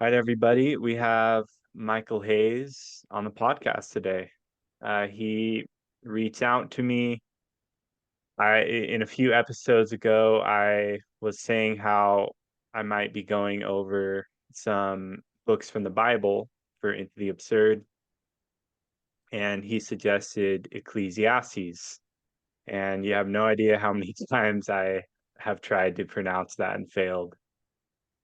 Right, everybody. We have Michael Hayes on the podcast today. He reached out to me. In a few episodes ago, I was saying how I might be going over some books from the Bible for Into the Absurd, and he suggested Ecclesiastes. And you have no idea how many times I have tried to pronounce that and failed.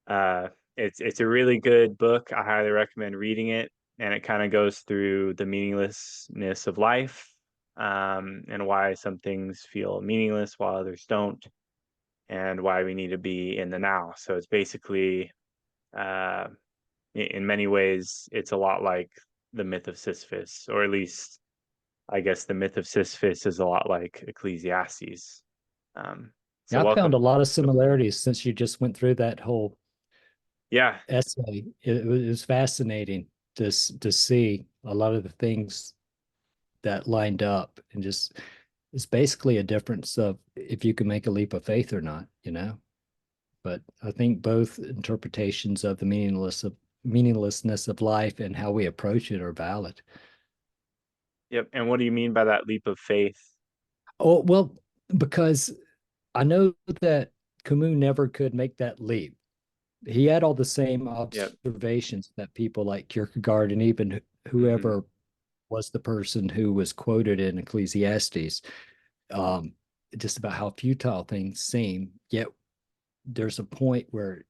Uh, it's a really good book. I highly recommend reading it, and it kind of goes through the meaninglessness of life, and why some things feel meaningless while others don't, and why we need to be in the now. So it's basically, uh, in many ways, it's a lot like the myth of Sisyphus, or at least I guess the myth of Sisyphus is a lot like Ecclesiastes. So Yeah, I found a welcome. lot of similarities since you just went through that whole Yeah, essay. It was fascinating to see a lot of the things that lined up, and just it's basically a difference of if you can make a leap of faith or not. But I think both interpretations of the meaninglessness of life and how we approach it are valid. yep. And what do you mean by that leap of faith? Oh, well, because I know that Camus never could make that leap. He had all the same Yep. observations that people like Kierkegaard and even Hmm. whoever was the person who was quoted in Ecclesiastes, um, just about how futile things seem. Yet there's a point where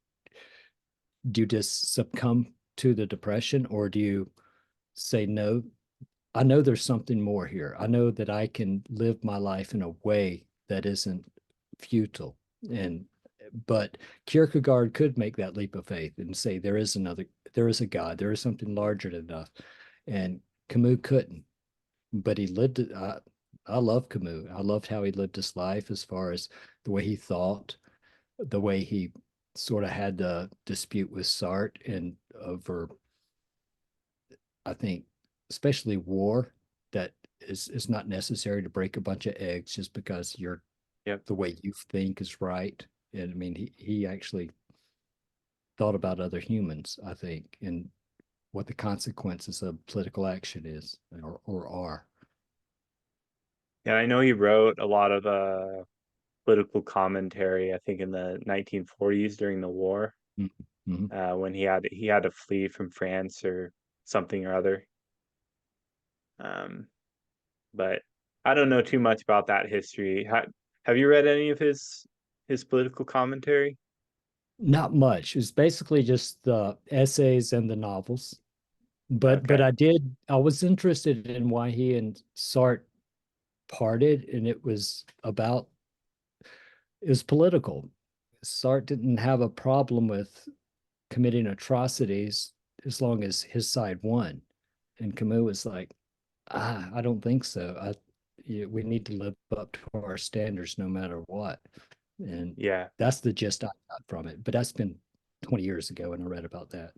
do you just succumb to the depression, or do you say, no, I know there's something more here. I know that I can live my life in a way that isn't futile. And but Kierkegaard could make that leap of faith and say there is a God, there is something larger than us. And Camus couldn't, but he lived it. I love Camus. I loved how he lived his life as far as the way he thought, the way he sort of had the dispute with Sartre and over, I think, especially war, that is not necessary to break a bunch of eggs just because you're Yep. the way you think is right. And I mean, he actually thought about other humans, I think, and what the consequences of political action is or are. Yeah, I know he wrote a lot of political commentary, I think in the 1940s during the war, Mm-hmm. when he had to flee from France or something or other. Um, but I don't know too much about that history. Have you read any of his political commentary? Not much. It's basically just the essays and the novels. But Okay. I was interested in why he and Sartre parted, and it was political. Sartre didn't have a problem with committing atrocities as long as his side won. And Camus was like, I don't think so. We need to live up to our standards no matter what. And Yeah. that's the gist I got from it. But that's been 20 years ago when I read about that.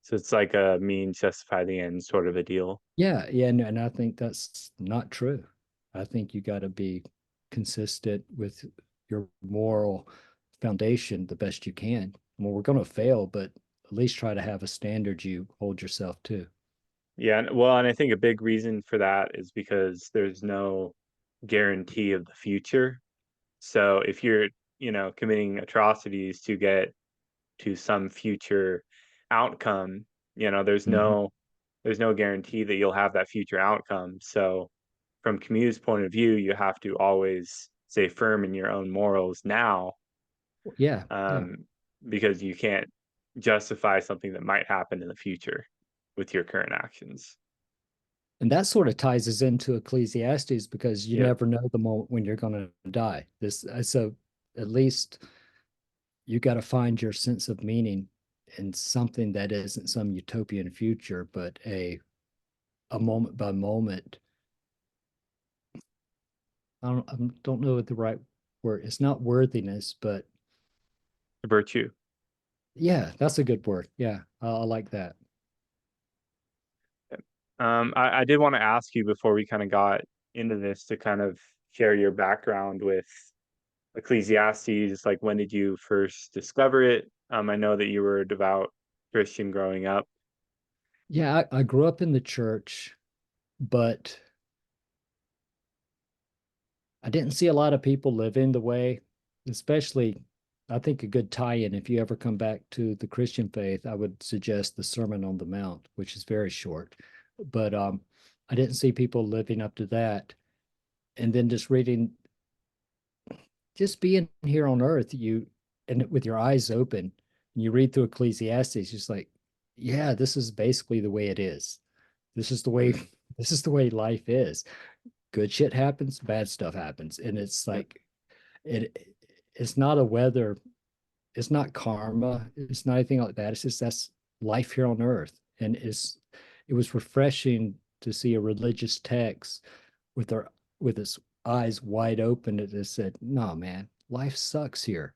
So it's like a means justify the end sort of a deal. Yeah, yeah, and I think that's not true. I think you got to be consistent with your moral foundation the best you can. Well, we're going to fail, but at least try to have a standard you hold yourself to. Yeah, well, and I think a big reason for that is because there's no guarantee of the future. So if you're, committing atrocities to get to some future outcome, there's Mhm. no guarantee that you'll have that future outcome. So from Camus' point of view, you have to always stay firm in your own morals now, Yeah, yeah. um, because you can't justify something that might happen in the future with your current actions. And that sort of ties us into Ecclesiastes because you Yep. never know the moment when you're going to die. So at least you got to find your sense of meaning in something that isn't some utopian future, but a moment by moment. I don't know what the right word. It's not worthiness, but Virtue. yeah, that's a good word. Yeah, I like that. I did want to ask you before we kind of got into this to kind of share your background with Ecclesiastes. Like, when did you first discover it? I know that you were a devout Christian growing up. Yeah, I grew up in the church, but I didn't see a lot of people living the way, especially I think a good tie-in, if you ever come back to the Christian faith, I would suggest the Sermon on the Mount, which is very short. But I didn't see people living up to that. And then just reading, just being here on earth, you and with your eyes open, and you read through Ecclesiastes, just like, yeah, this is basically the way it is. This is the way Mm, this is the way life is. Good shit happens, bad stuff happens. And it's yep. like it's not a weather, it's not karma, it's not anything like that. It's just that's life here on earth. And it was refreshing to see a religious text with our with its eyes wide open that just said, no, man, life sucks here.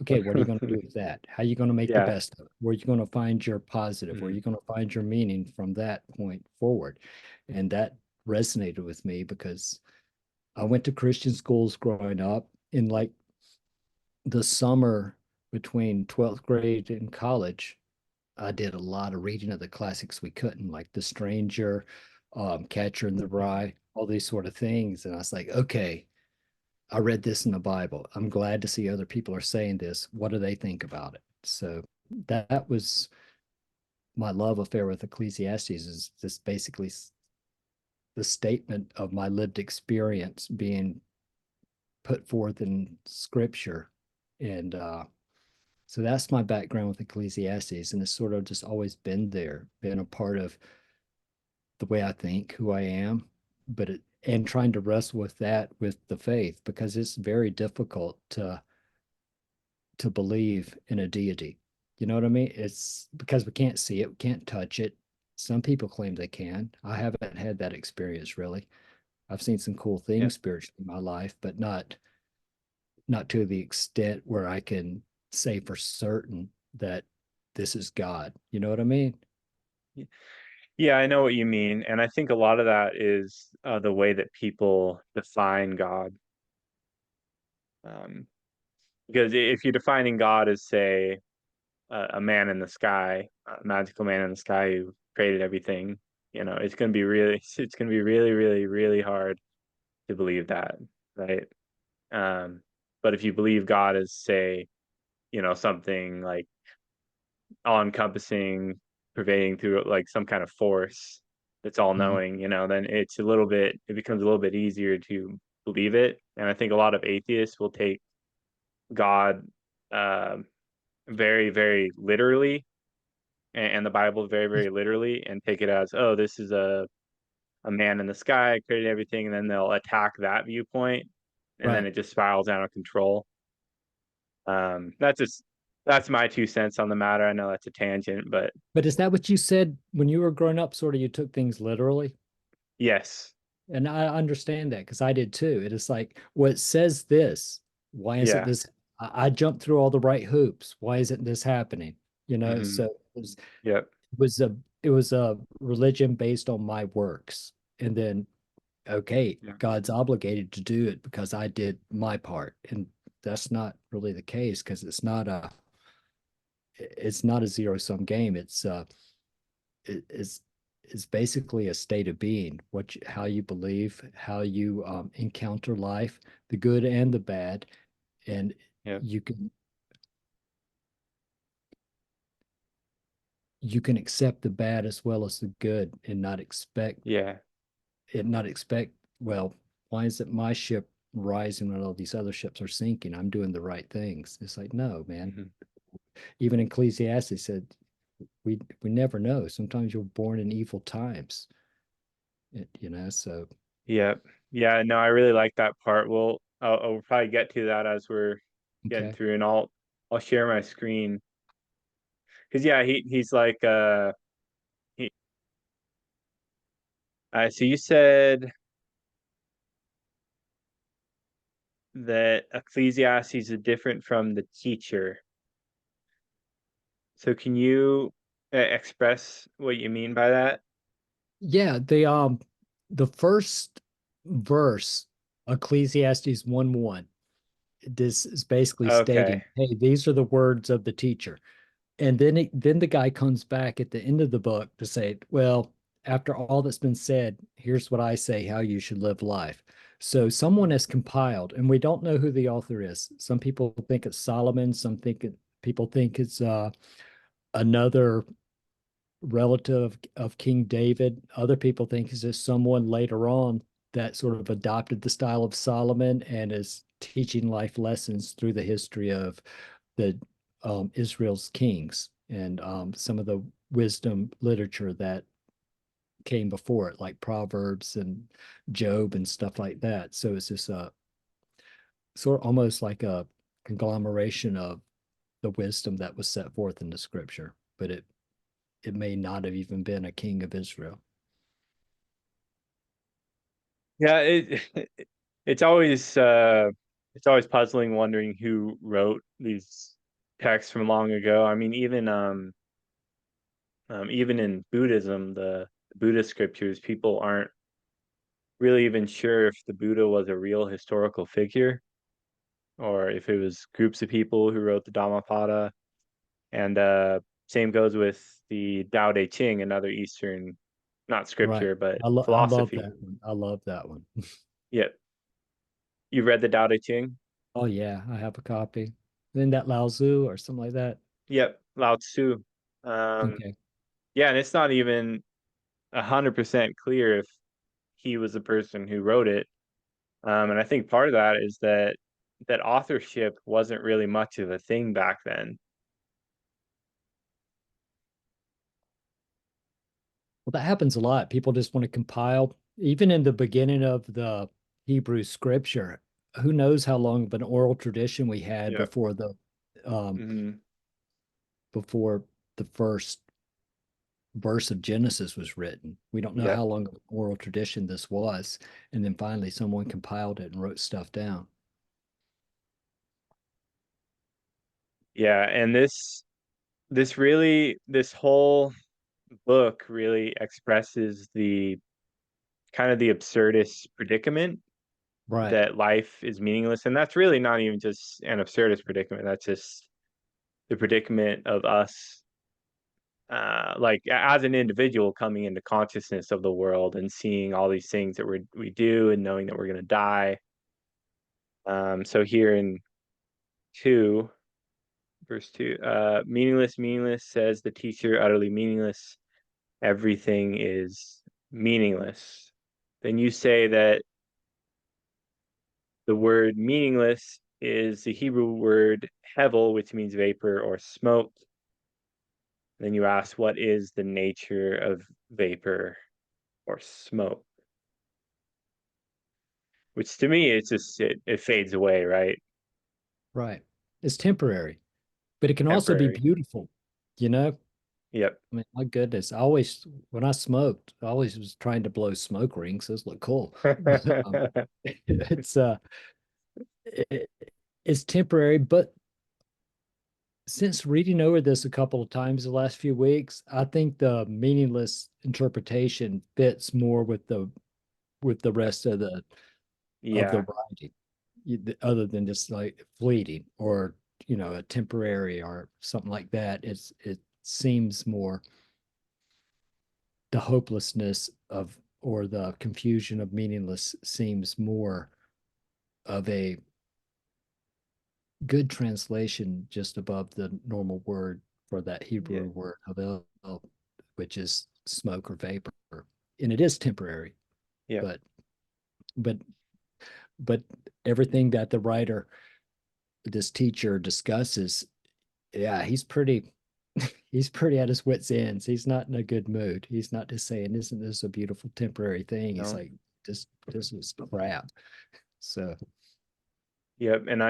Okay, what are you going to do with that? How are you going to make the Yeah. best of it? Where are you going to find your positive? Where are Mm, you going to find your meaning from that point forward? And that resonated with me because I went to Christian schools growing up. In like the summer between 12th grade and college, I did a lot of reading of the classics we couldn't, like The Stranger, Catcher in the mhm. Rye, all these sort of things. And I was like, okay, I read this in the Bible. I'm glad to see other people are saying this. What do they think about it? So that was my love affair with Ecclesiastes, is just basically the statement of my lived experience being put forth in scripture. And so that's my background with Ecclesiastes. And it's sort of just always been there, been a part of the way I think, who I am, but and trying to wrestle with that with the faith, because it's very difficult to believe in a deity. You know what I mean? It's because we can't see it, we can't touch it. Some people claim they can. I haven't had that experience really. I've seen some cool Yeah. things spiritually in my life, but not to the extent where I can say for certain that this is God. You know what I mean? Yeah, I know what you mean. And I think a lot of that is the way that people define God. Um, because if you're defining God as, say, a man in the sky, a magical man in the sky who created everything, it's going to be it's going to be really, really, really hard to believe that, right? Um, but if you believe God is, say, something like all-encompassing, pervading through like some kind of force that's Mhm. all-knowing, then it becomes a little bit easier to believe it. And I think a lot of atheists will take God um, very, very literally, and the Bible very, very literally, and take it as, oh, this is a man in the sky created everything, and then they'll attack that viewpoint, and then Right. it just spirals out of control. That's my 2 cents on the matter. I know that's a tangent, but But is that what you said when you were growing up? Sort of, you took things literally? yes, And I understand that because I did too. It is like, well, it says this. Why isn't yeah, this? I jumped through all the right hoops. Why isn't this happening? hmm, So yep, it was it was a religion based on my works. And then, okay, yeah, God's obligated to do it because I did my part. And that's not really the case because it's not a zero sum game. It's it's basically a state of being, how you believe, how you encounter life, the good and the bad, and yep, you can you can accept the bad as well as the good and yeah, not expect, well, why is it my ship rising when all these other ships are sinking? I'm doing the right things. It's like, no, man. hmm, Even Ecclesiastes said we never know. Sometimes you're born in evil times, so yep, yeah. No, I really like that part. I'll probably get to that as we're getting okay. through, and I'll share my screen because yeah, he's like he. So you said that Ecclesiastes is different from the teacher. So can you express what you mean by that? Yeah, the first verse, Ecclesiastes 1:1, this is basically Okay. stating, hey, these are the words of the teacher. and then the guy comes back at the end of the book to say, well, after all that's been said, here's what I say how you should live life. So someone has compiled, and we don't know who the author is. Some people think it's Solomon, people think it's another relative of King David. Other people think it's just someone later on that sort of adopted the style of Solomon and is teaching life lessons through the history of the Israel's kings and some of the wisdom literature that came before it, like Proverbs and Job and stuff like that. So it's just a sort of almost like a conglomeration of the wisdom that was set forth in the scripture, but it may not have even been a king of Israel. Yeah, it's always puzzling wondering who wrote these texts from long ago. I mean, even in Buddhism, the Buddhist scriptures, people aren't really even sure if the Buddha was a real historical figure or if it was groups of people who wrote the Dhammapada. And same goes with the Tao Te Ching, another Eastern, not Right. scripture, but I love philosophy. that one. I love that one. Yep. You read the Tao Te Ching? Oh yeah, I have a copy. Then that Lao Tzu or something like that. Yep. Lao Tzu. Um, Okay. yeah, and it's not even 100% clear if he was the person who wrote it. And I think part of that is that authorship wasn't really much of a thing back then. Well, that happens a lot. People just want to compile, even in the beginning of the Hebrew scripture. Who knows how long of an oral tradition we had Yep. um, Hmm. before the first verse of Genesis was written. We don't know Yep. how long of an oral tradition this was, and then finally someone compiled it and wrote stuff down. Yeah, and this whole book really expresses the kind of the absurdist predicament Right. that life is meaningless. And that's really not even just an absurdist predicament. That's just the predicament of us, like as an individual coming into consciousness of the world and seeing all these things that we do and knowing that we're going to die. So here in 2, verse 2, meaningless, meaningless, says the teacher, utterly meaningless. Everything is meaningless. Then you say that the word meaningless is the Hebrew word hevel, which means vapor or smoke. Then you ask, what is the nature of vapor or smoke? Which to me, it's just it fades away, right? Right. It's temporary, but it can also be Temporary. beautiful, you know? Yep. I mean, my goodness, I always, when I smoked, I always was trying to blow smoke rings. Those look cool. But it's it, it's temporary, but since reading over this a couple of times the last few weeks, I think the meaningless interpretation fits more with the rest of the Yeah. writing, other than just like fleeting or a temporary or something like that. It seems more the hopelessness of or the confusion of meaningless seems more of a good translation just above the normal word for that Yeah. Hebrew word havel, which is smoke or vapor. And it is temporary, Yeah. but but but everything that the writer, this teacher discusses, yeah, he's pretty at his wits' ends. He's not in a good mood. He's not just saying, isn't this a beautiful temporary thing? He's No. like, this is crap. So Yep. And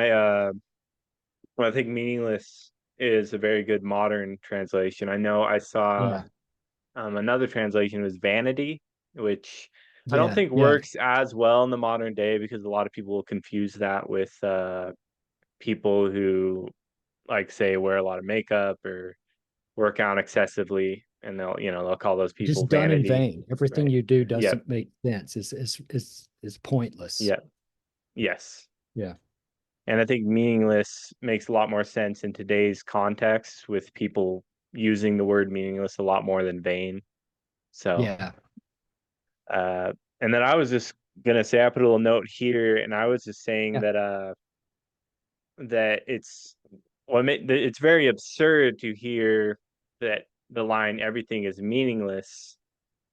well, I think meaningless is a very good modern translation. I know I saw yeah, another translation was vanity, which I don't yeah, think yeah. works as well in the modern day because a lot of people will confuse that with people who like say wear a lot of makeup or work out excessively, and they'll call those people Just done in vanity, vain. Everything right? you do Yep. doesn't make sense. It's pointless. Yep. Yes. Yeah. And I think meaningless makes a lot more sense in today's context with people using the word meaningless a lot more than vain. So, Yeah, uh, and then I was just gonna say, I put a little note here, and I was just saying yeah, that that it's well, it's very absurd to hear that the line "everything is meaningless"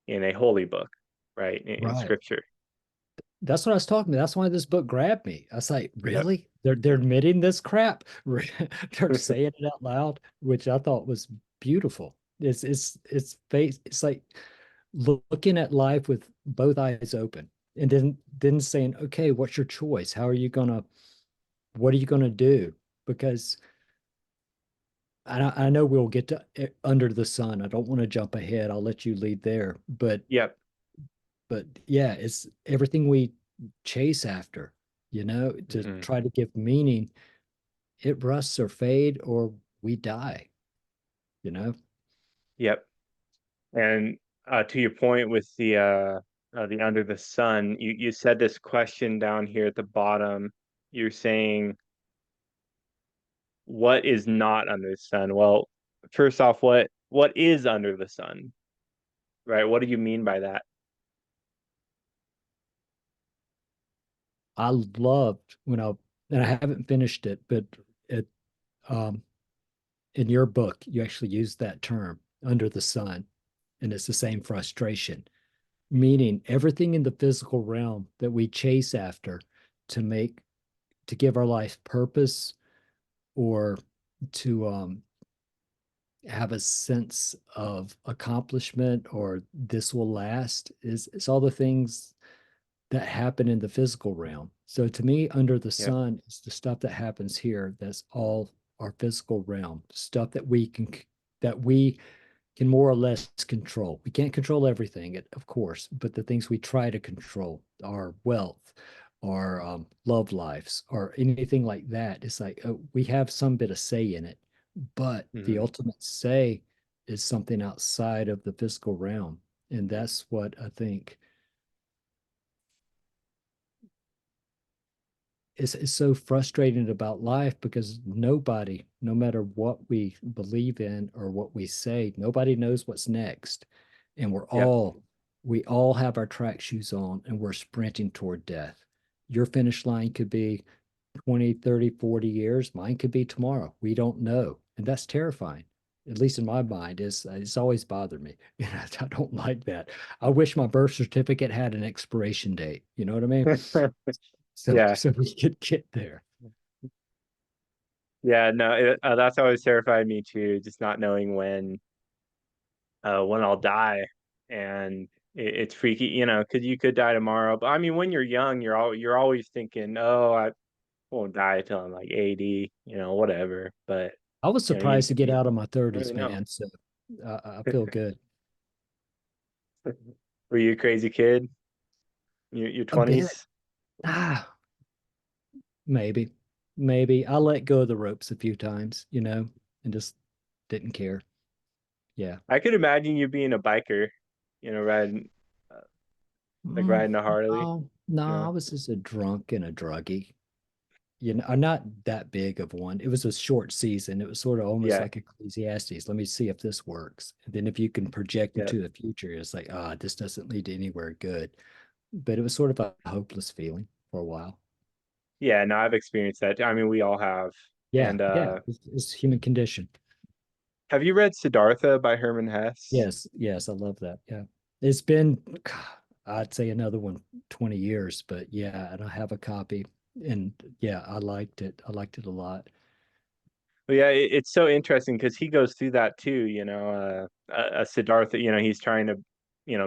in a holy book, right? In right. scripture. That's what I was talking about. That's why this book grabbed me. I was like, Yep. really? They're admitting this crap? They're saying it out loud, which I thought was beautiful. It's face. It's like looking at life with both eyes open, and then saying, okay, what's your choice? How are you gonna? What are you gonna do? Because I know we'll get to under the sun. I don't want to jump ahead. I'll let you lead there, Yep. but yeah, it's everything we chase after, to Hmm. try to give meaning, it rusts or fade or we die, you know? Yep. And to your point with the under the sun, you said this question down here at the bottom. You're saying what is not under the sun? Well, first off, what is under the sun? Right? What do you mean by that? I loved when and I haven't finished it, but it, um, in your book, you actually used that term, under the sun, and it's the same frustration, meaning everything in the physical realm that we chase after to make, to give our life purpose or to have a sense of accomplishment or this will last is all the things that happen in the physical realm. So to me, under the Yep. sun is the stuff that happens here. That's all our physical realm, stuff that we can more or less control. We can't control everything, of course, but the things we try to control, our wealth, our love lives, or anything like that, it's like we have some bit of say in it, but the Hmm. ultimate say is something outside of the physical realm. And that's what I think is so frustrating about life because nobody, no matter what we believe in or what we say, nobody knows what's next. And Yep. we all have our track shoes on and we're sprinting toward death. Your finish line could be 20, 30, 40 years. Mine could be tomorrow. We don't know. And that's terrifying. At least in my mind, it's always bothered me. I don't like that. I wish my birth certificate had an expiration date. You know what I mean? So Yeah. so we could get there. Yeah. No, that's always terrified me too, just not knowing when I'll die, and it's freaky, because you could die tomorrow. But I mean, when you're young, you're always thinking, oh, I won't die till I'm like 80, whatever. But I was surprised to get you out of my don't really 30s, know. man. So I feel good. Were you a crazy kid? Your A bit. 20s? Ah, maybe. Maybe. I let go of the ropes a few times, and just didn't care. Yeah. I could imagine you being a biker, riding like Mm, riding a Harley. no, You I know? was just a drunk and a druggie. I'm not that big of one. It was a short season. It was sort of almost Yeah, like Ecclesiastes. Let me see if this works. And then if you can project yeah, into the future, it's like, this doesn't lead to anywhere good. But it was sort of a hopeless feeling for a while. yeah. No, I've experienced that. I mean, we all have. Yeah, And yeah, it's human condition. have you read Siddhartha by Herman Hesse? Yes, yes, I love that. Yeah. It's been, I'd say another one, 20 years, but yeah, and I have a copy. And yeah, I liked it. I liked it a lot. Well, yeah, it's so interesting because he goes through that too. Siddhartha. He's trying to,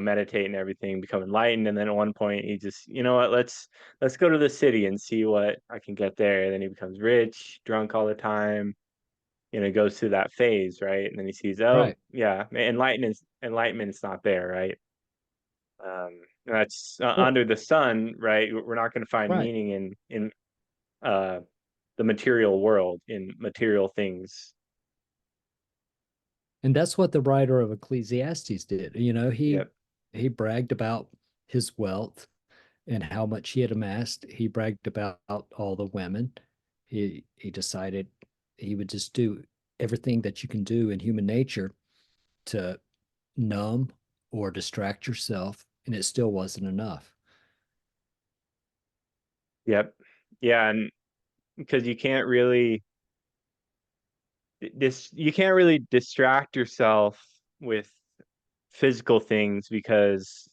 meditate and everything, become enlightened, and then at one point he just, what, let's go to the city and see what I can get there. And then he becomes rich, drunk all the time. Goes through that phase, right? And then he sees, oh Right, yeah, enlightenment's not there, right? That's right, under the sun, right? We're not going to find right. meaning in uh the material world, in material things. And that's what the writer of Ecclesiastes did. Yep. He bragged about his wealth and how much he had amassed. He bragged about all the women. He decided he would just do everything that you can do in human nature to numb or distract yourself, and it still wasn't enough. Yep. Yeah, and because you can't really distract yourself with physical things because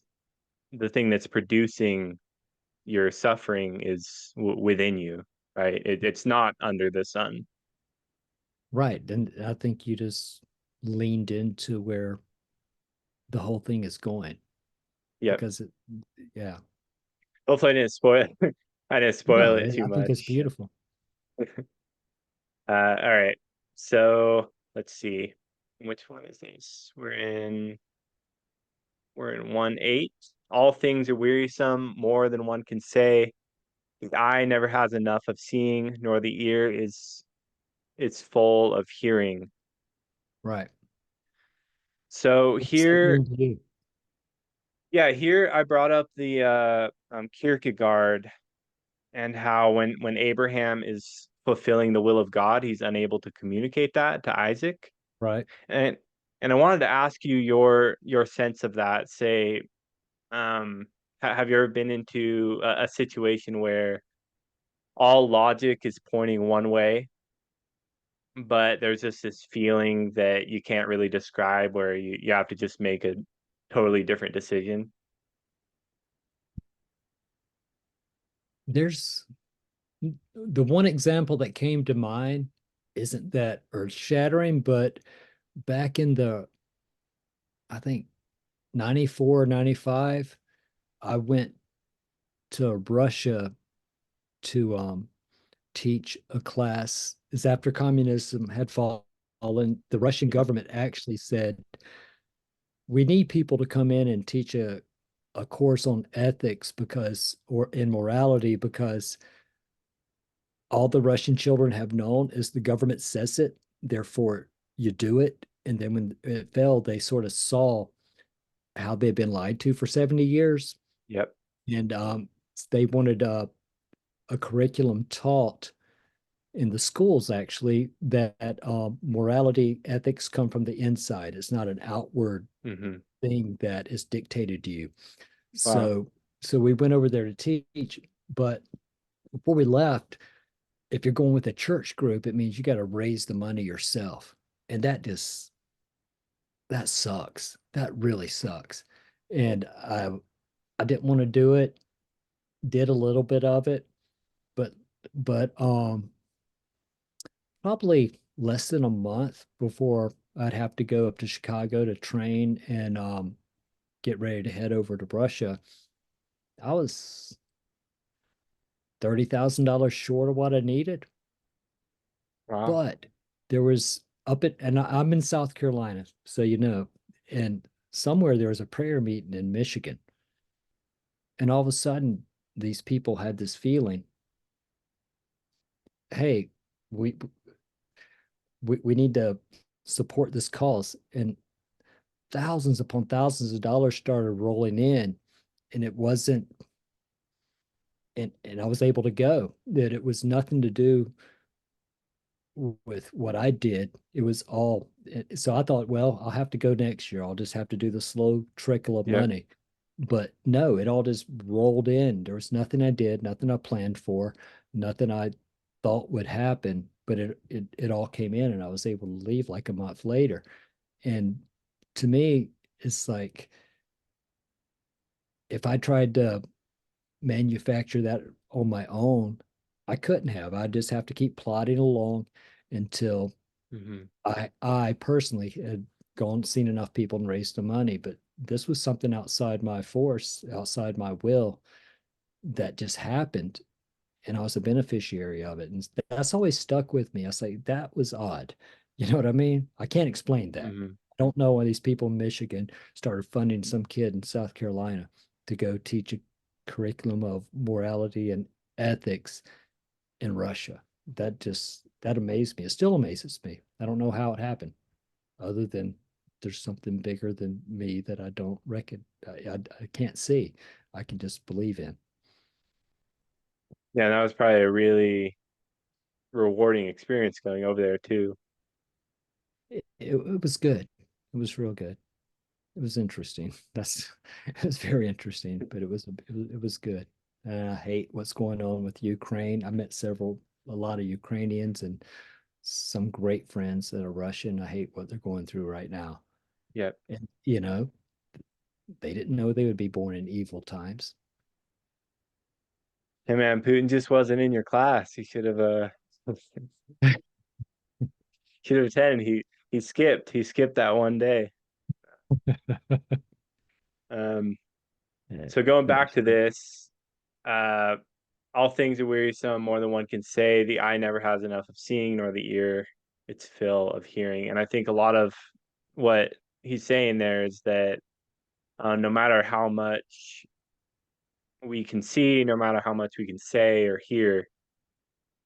the thing that's producing your suffering is within you, right? It's not under the sun. Right. And I think you just leaned into where the whole thing is going Yep. because it, yeah. Hopefully I didn't No, spoil it too I think it's much. beautiful. All right. So let's see. Which one is this? We're in 1:8. All things are wearisome, more than one can say. The eye never has enough of seeing, nor the ear is it's full of hearing. Right. So What does that here, mean to you? yeah, here I brought up the Kierkegaard and how when Abraham is fulfilling the will of God, he's unable to communicate that to Isaac. Right. And and I wanted to ask you your sense of that. Say, have you ever been into a situation where all logic is pointing one way, but there's just this feeling that you can't really describe where you have to just make a totally different decision? There's the one example that came to mind isn't that earth shattering, but back in the, I think, 94, 95, I went to Russia to teach a class. Is after communism had fallen, the Russian Yep. government actually said, we need people to come in and teach a course on ethics because, or in morality, because all the Russian children have known is the government says it, therefore you do it. And then when it failed, they sort of saw how they'd been lied to for 70 years. Yep. And they wanted a curriculum taught in the schools actually that morality, ethics come from the inside. It's not an outward Hmm. thing that is dictated to you. Wow. So, so we went over there to teach, but before we left, if you're going with a church group, it means you got to raise the money yourself. And that sucks. That really sucks. And I didn't want to do it, did a little bit of it, but but probably less than a month before I'd have to go up to Chicago to train and get ready to head over to Russia. I was $30,000 short of what I needed, Wow. but there was up at, and I'm in South Carolina, so you know, and somewhere there was a prayer meeting in Michigan, and all of a sudden these people had this feeling, hey, we we need to support this cause, and thousands upon thousands of dollars started rolling in, and it wasn't, and I was able to go. That it was nothing to do with what I did. It was all, so I thought, well, I'll have to go next year. I'll just have to do the slow trickle of Yep. money. But no, it all just rolled in. There was nothing I did, nothing I planned for, nothing I thought would happen, but it all came in and I was able to leave like a month later. And to me, it's like if I tried to manufacture that on my own, I couldn't have. I just have to keep plodding along until Hmm. I personally had gone seen enough people and raised the money, but this was something outside my force, outside my will that just happened, and I was a beneficiary of it. And that's always stuck with me. I say that was odd. You know what I mean? I can't explain that. Hmm. I don't know why these people in Michigan started funding some kid in South Carolina to go teach a curriculum of morality and ethics in Russia. That amazed me. It still amazes me. I don't know how it happened other than there's something bigger than me that I don't reckon I can't see. I can just believe in. Yeah, that was probably a really rewarding experience going over there too. It was good. It was real good. It was interesting. That's it was very interesting, but it was good. And I hate what's going on with Ukraine. I met a lot of Ukrainians and some great friends that are Russian. I hate what they're going through right now. Yep. And they didn't know they would be born in evil times. Hey man, Putin just wasn't in your class. He should have should have attended. He skipped. He skipped that one day. Um, Yeah, so going it back was to this, uh, all things are wearisome, more than one can say. The eye never has enough of seeing, nor the ear its fill of hearing. And I think a lot of what he's saying there is that no matter how much we can see, no matter how much we can say or hear,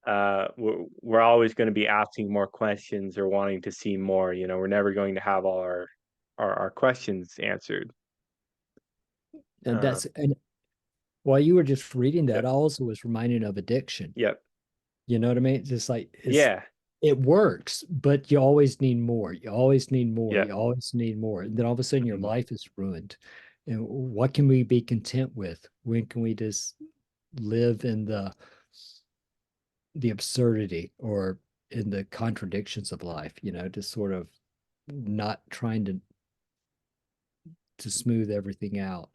we're always going to be asking more questions or wanting to see more. You know, we're never going to have all our questions answered. and Uh, and while you were just reading that, yep, I also was reminded of addiction. yep, You know what I mean? It's just like yeah, it works, but you always need more. You always need more. yep. You always need more. And then all of a sudden your Mhm. life is ruined. And what can we be content with? When can we just live in the absurdity or in the contradictions of life, just sort of not trying to smooth everything out,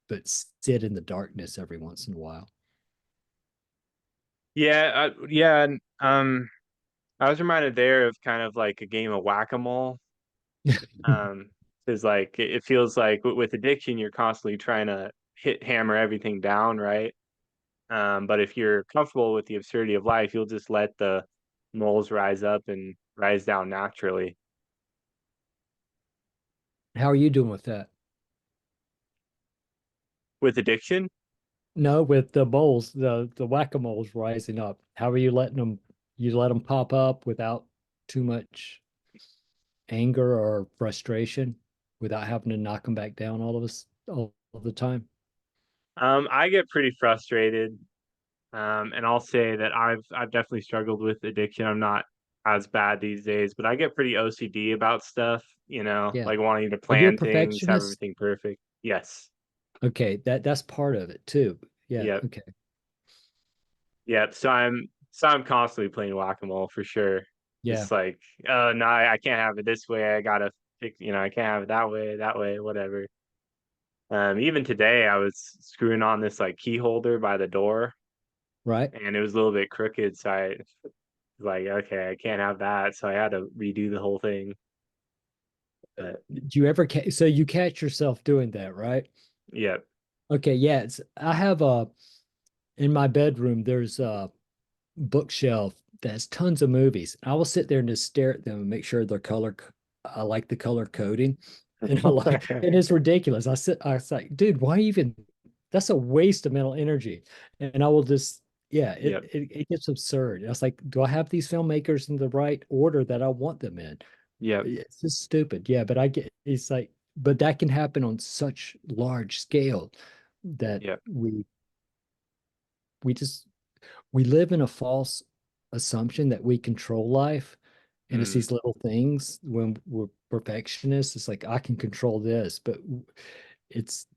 but sit in the darkness every once in a while. Yeah, yeah. And, I was reminded there of kind of like a game of whack-a-mole. Um, because like it feels like with addiction, you're constantly trying to hammer everything down, right? But if you're comfortable with the absurdity of life, you'll just let the moles rise up and rise down naturally. How are you doing with that? With addiction, No, with the moles, the whack-a-moles rising up. How are you letting them? You let them pop up without too much anger or frustration, without having to knock them back down all of the time. I get pretty frustrated. And I'll say that I've definitely struggled with addiction. I'm not as bad these days, but I get pretty OCD about stuff, Yeah. like wanting to Are you a plan things, have perfectionist? everything perfect. Yes. Okay, that's part of it too. Yeah, Yep. okay. Yep. So I'm constantly playing whack-a-mole for sure. Yeah, Just like, oh no, I can't have it this way. I gotta fix, I can't have it that way, whatever. Even today I was screwing on this like key holder by the door right. and it was a little bit crooked, so I like, okay, I can't have that. So I had to redo the whole thing. But Do you ever so you catch yourself doing that, right? yeah. Okay, yeah, I have a in my bedroom there's a bookshelf that has tons of movies. I will sit there and just stare at them and make sure I like the color coding. And it's ridiculous. I was like, dude, why even that's a waste of mental energy. And I will just yeah, Yep. it gets absurd. I was like, do I have these filmmakers in the right order that I want them in? Yep. It's just stupid. Yeah, but I get it's like, but that can happen on such large scale that Yep. we just we live in a false assumption that we control life. And it's Mm. these little things when we're perfectionists. It's like, I can control this, but it's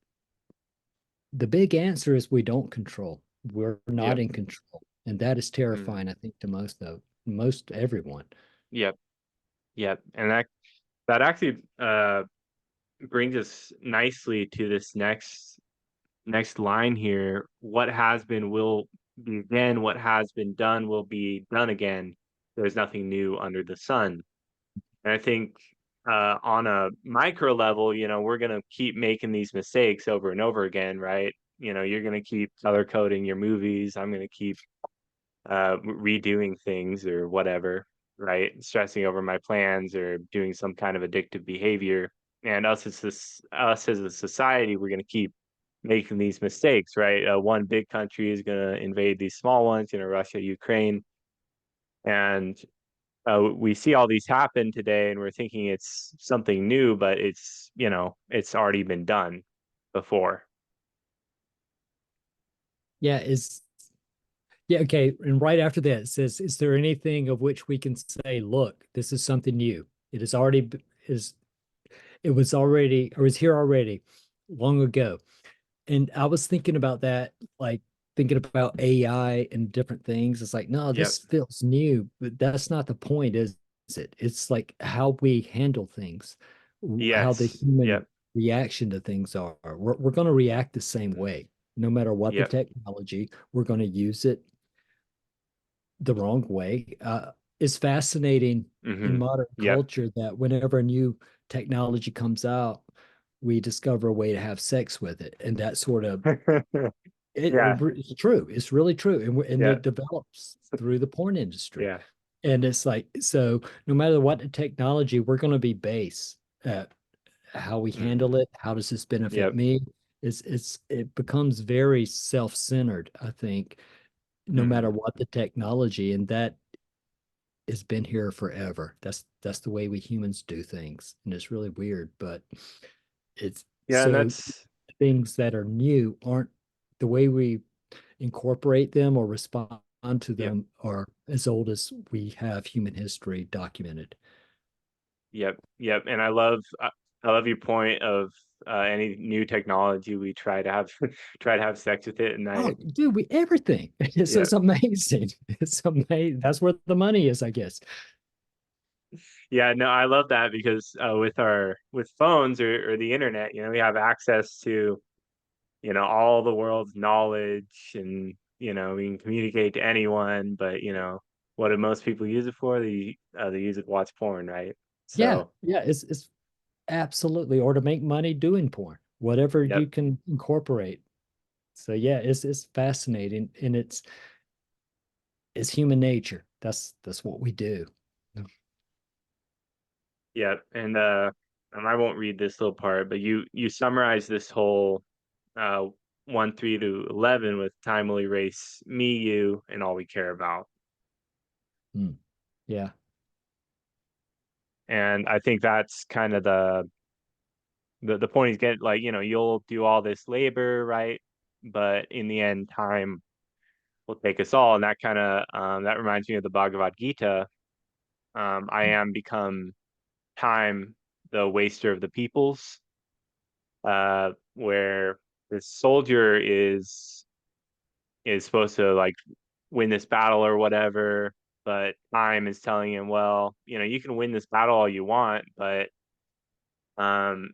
the big answer is we don't control. We're not Yep. in control. And that is Mm. terrifying, I think, to most everyone. Yep. Yep. And that actually brings us nicely to this next line here. What has been will be again, what has been done will be done again. There's nothing new under the sun. And I think on a micro level, we're gonna keep making these mistakes over and over again, right? You're gonna keep color coding your movies. I'm gonna keep redoing things or whatever, right? Stressing over my plans or doing some kind of addictive behavior. And us as a society, we're going to keep making these mistakes, right? One big country is going to invade these small ones, Russia, Ukraine, and we see all these happen today, and we're thinking it's something new, but it's already been done before. Yeah, Yeah, okay. And right after that, it says, is there anything of which we can say, look, this is something new? It is already is it was already or is here already long ago. And I was thinking about that, like thinking about AI and different things. It's like, no, Yep. this feels new, but that's not the point, is it? It's like how we handle things, how the Yes. human Yep. reaction to things are. We're going to react the same way, no matter what the Yep. technology. We're going to use it the wrong way. It's fascinating in Hmm. modern Yep. culture that whenever a new technology comes out, we discover a way to have sex with it, and that sort of Yeah. it's true. It's really true, and Yeah. it develops through the porn industry. Yeah. And it's like, so no matter what the technology, we're going to be base at how we Hmm. handle it. How does this benefit Yep. me? It becomes very self-centered, I think, no matter Hmm. what the technology, and that has been here forever. That's the way we humans do things, and it's really weird, but it's Yeah, and so that's things that are new aren't the way we incorporate them or respond to yep. them are as old as we have human history documented. Yep. Yep. And I love your point of any new technology we try to have try to have sex with it, and Oh, I dude, we everything. yeah. It's amazing. It's amazing. That's where the money is, I guess. Yeah, no, I love that because with our with phones or the internet, we have access to, all the world's knowledge, and we can communicate to anyone, but what do most people use it for? They use it to watch porn, right? Yeah, So, yeah, it's absolutely, or to make money doing porn, whatever you yep. can incorporate. So yeah, it's fascinating, and it's human nature. That's what we do. Yep. And I won't read this little part, but you summarize this whole uh 1 3 to 11 with time will erase me, you, and all we care about. Hmm. Yeah. And I think that's kind of the point is, get like, you'll do all this labor, right? But in the end, time will take us all. And that kind of that reminds me of the Bhagavad Gita. I am become time, the waster of the peoples, where the soldier is supposed to like win this battle or whatever, but time is telling him, well, you can win this battle all you want, but um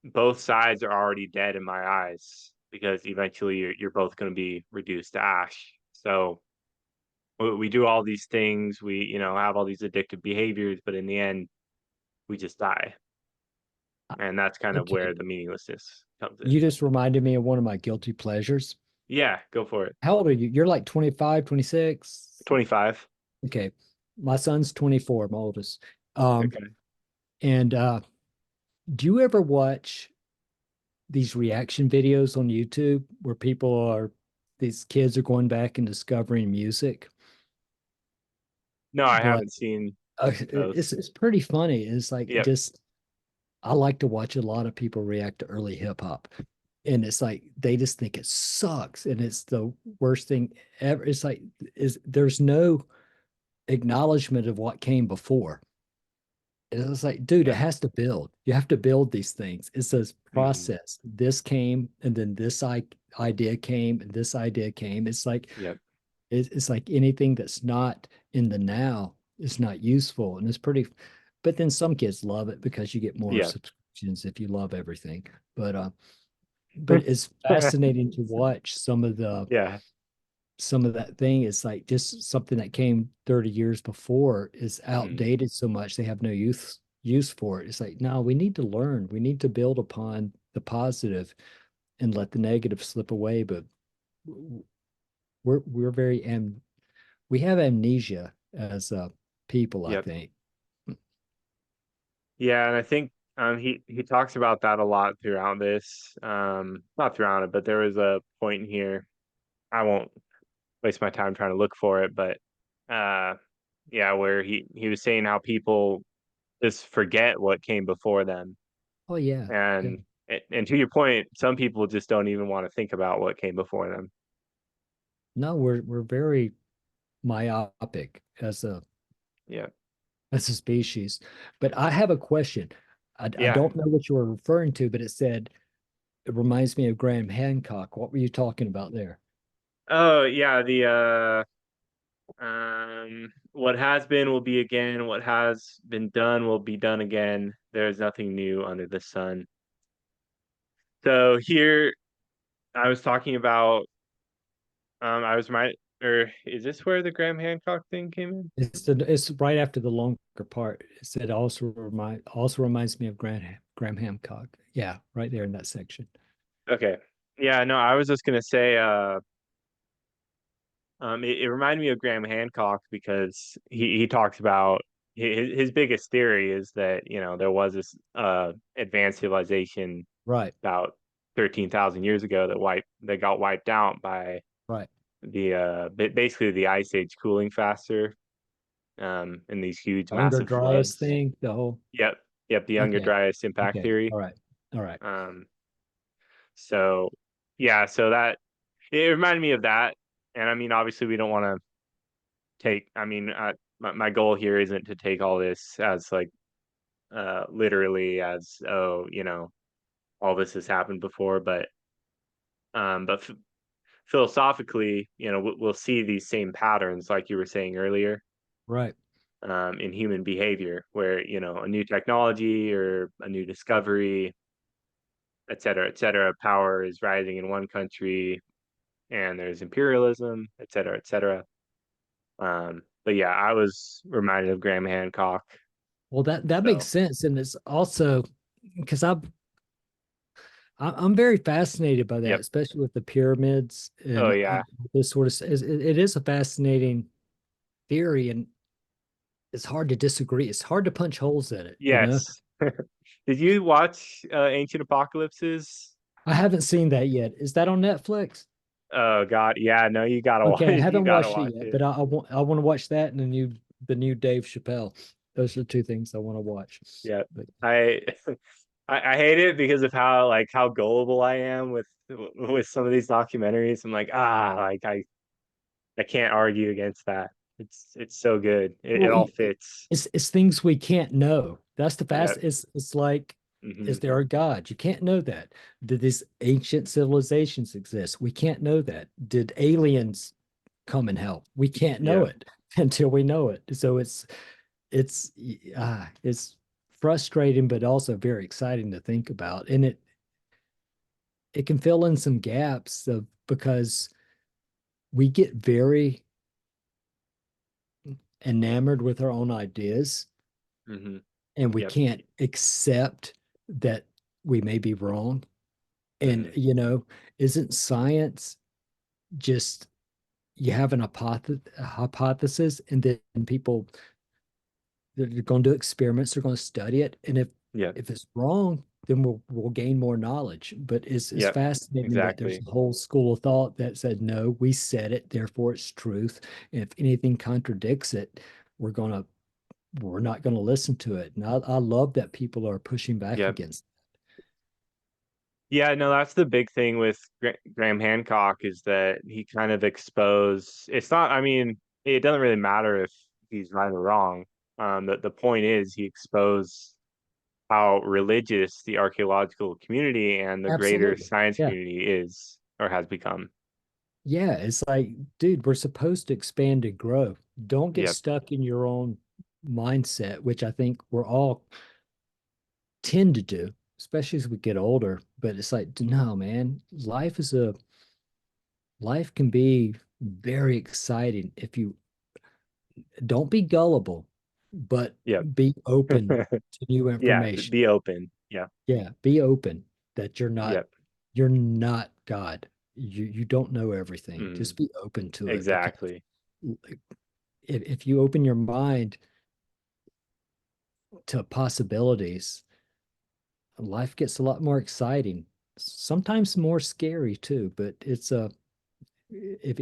both sides are already dead in my eyes, because eventually you're both going to be reduced to ash. So we do all these things, we have all these addictive behaviors, but in the end we just die. And that's kind of Okay. where the meaninglessness comes in. You just reminded me of one of my guilty pleasures. Yeah, go for it. How old are you? You're like 25, 26. 25. Okay. My son's 24, my oldest. Um, Okay. and do you ever watch these reaction videos on YouTube where these kids are going back and discovering music? No, I But haven't seen it's those. it's pretty funny. It's like Yep. just I like to watch a lot of people react to early hip hop. And it's like they just think it sucks and it's the worst thing ever. It's like is there's no acknowledgement of what came before. It's like, dude, it Yep. has to build. You have to build these things. It's a Hmm. process. This came, and then this idea came, and this idea came. It's like Yep. it's like anything that's not in the now is not useful, and it's pretty. But then some kids love it because you get more Yeah. subscriptions if you love everything. But it's fascinating to watch Yeah. some of that thing. Is like just something that came 30 years before is Hmm. outdated so much they have no use for it. It's like, no, we need to learn. We need to build upon the positive and let the negative slip away. But we're very we have amnesia as people, I Yep. think. Yeah, and I think he talks about that a lot throughout this. Not throughout it, but there was a point in here. I won't waste my time trying to look for it, but uh yeah, where he was saying how people just forget what came before them. Oh yeah. Yeah. And to your point, some people just don't even want to think about what came before them. No, we're very myopic Yeah. as a species. But I have a question. I Yeah. don't know what you were referring to, but it said it reminds me of Graham Hancock. What were you talking about there? Oh, yeah, the what has been will be again, what has been done will be done again. There's nothing new under the sun. So here I was talking about I was right or is this where the Graham Hancock thing came in? It's right after the longer part. It said also reminds me of Graham Hancock. Yeah, right there in that section. Okay. Yeah, no, I was just gonna say it reminded me of Graham Hancock because he talks about his biggest theory is that, there was this advanced civilization Right, about 13,000 years ago that got wiped out by right. basically the ice age cooling faster in these huge Younger massive Dryas floods. thing, the whole Yep. Yep, the Younger okay, Dryas impact okay. theory. All right. All right. Um so yeah, so that it reminded me of that. And I mean, obviously we don't want to take, I mean, my goal here isn't to take all this as like literally as, oh, all this has happened before, but philosophically, we'll see these same patterns, like you were saying earlier, Right. in human behavior, where, a new technology or a new discovery, et cetera, power is rising in one country and there's imperialism, et cetera. But yeah, I was reminded of Graham Hancock. Well, that makes So, sense, and it's also because I'm very fascinated by that, yep. especially with the pyramids Oh and yeah. this sort of. It is a fascinating theory, and it's hard to disagree. It's hard to punch holes in it, you know. Yes. Did you watch Ancient Apocalypses? I haven't seen that yet. Is that on Netflix? Oh God, yeah, no, you gotta watch. Okay, I You haven't gotta watched it watch yet, it. but I want to watch that and the new Dave Chappelle. Those are the two things I want to watch. Yeah, But I, I hate it because of how gullible I am with some of these documentaries. I'm like, like I can't argue against that. It's so good. It well, all fits. it's things we can't know. That's the fast. Yep. It's like, is Hmm. there a God? You can't know that. Did these ancient civilizations exist? We can't know that. Did aliens come and help? We can't know Yep. it until we know it. So it's it's frustrating, but also very exciting to think about, and it can fill in some gaps of because we get very enamored with our own ideas Hmm. and we Yep. can't accept that we may be wrong. And, Hmm. isn't science just you have a hypothesis and then people they're going to do experiments, they're going to study it. And Yep. if it's wrong, then we'll gain more knowledge. But it's Yep. fascinating that there's Exactly. a whole school of thought that said, no, we said it, therefore it's truth. And if anything contradicts it, we're gonna we're not going to listen to it. And I love that people are pushing back Yep. against. Yeah, no, that's the big thing with Graham Hancock is that he kind of exposed. It's not. I mean, it doesn't really matter if he's right or wrong. The point is he exposed how religious the archaeological community and the greater Absolutely. science Yeah. community is or has become. Yeah. It's like, dude, we're supposed to expand and grow. Don't get Yep. stuck in your own mindset, which I think we're all tend to do, especially as we get older. But it's like, no, man, life can be very exciting if you don't be gullible, but Yep. be open to new Yeah. information. Be open. Yeah. Yeah, be open that Yep. you're not God. You don't know everything. Mm, Just be open to it because exactly. if you open your mind to possibilities, life gets a lot more exciting. Sometimes more scary too, but it's a if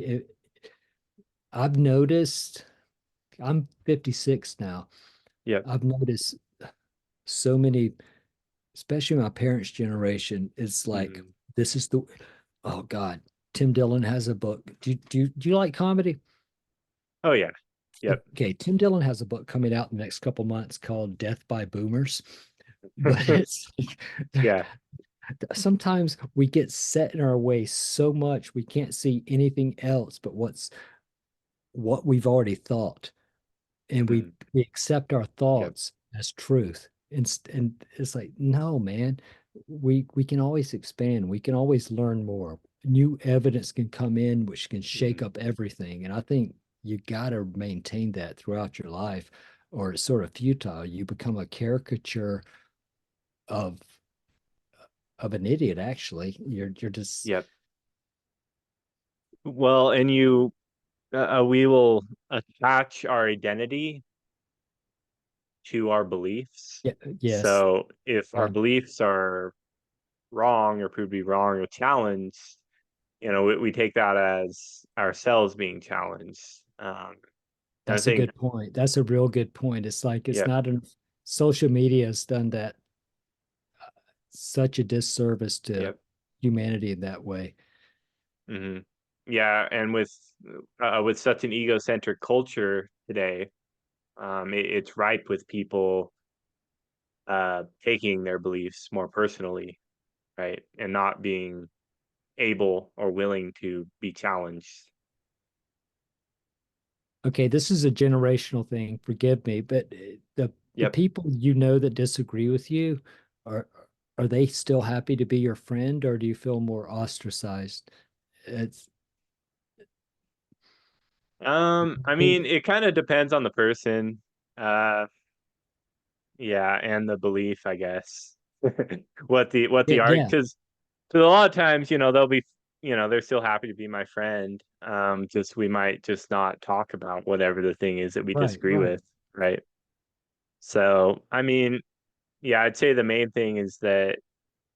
I've noticed I'm 56 now. Yep. I've noticed so many, especially my parents' generation, it's like Hmm. this is the oh God, Tim Dillon has a book. Do you like comedy? Oh yeah. Yep. Okay, Tim Dillon has a book coming out in the next couple months called Death by Boomers. But it's Yeah. sometimes we get set in our way so much we can't see anything else but what we've already thought, and we Mm, we accept our yep. thoughts as truth. And it's like, no, man, we can always expand. We can always learn more. New evidence can come in which can shake Mm, up everything. And I think you got to maintain that throughout your life, or it's sort of futile. You become a caricature of of an idiot, actually. You're just yep. Well, and we will attach our identity to our beliefs. yeah, yes, So if our right. beliefs are wrong or prove to be wrong or challenged, we take that as ourselves being challenged. And I That's a think, good point. That's a real good point. It's like it's yep, not an social media has done that such a disservice to yep, humanity in that way. hmm yeah, and with such an egocentric culture today, it's ripe with people taking their beliefs more personally, right, and not being able or willing to be challenged. Okay, this is a generational thing. Forgive me, but the Yep. people that disagree with you are are they still happy to be your friend, or do you feel more ostracized? It's I mean, it kind of depends on the person. Uh, yeah, and the belief, I guess. What the yeah, art, yeah, because a lot of times, they'll be, they're still happy to be my friend. Just we might just not talk about whatever the thing is that we right, disagree right. with, right? So, I mean, yeah, I'd say the main thing is that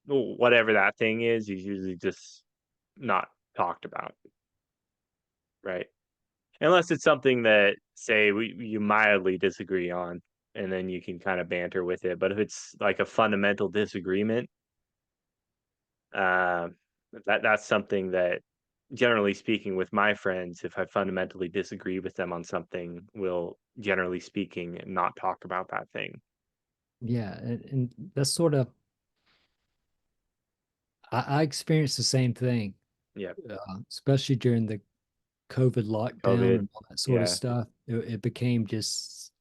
whatever that thing is usually just not talked about, right? Unless it's something that, say, you mildly disagree on, and then you can kind of banter with it. But if it's like a fundamental disagreement, uh, that's something that, generally speaking, with my friends, if I fundamentally disagree with them on something, we'll, generally speaking, not talk about that thing. Yeah, and that's sort of I experienced the same thing, Yeah, especially during the COVID lockdown COVID. and all that sort of Yeah. stuff. It became just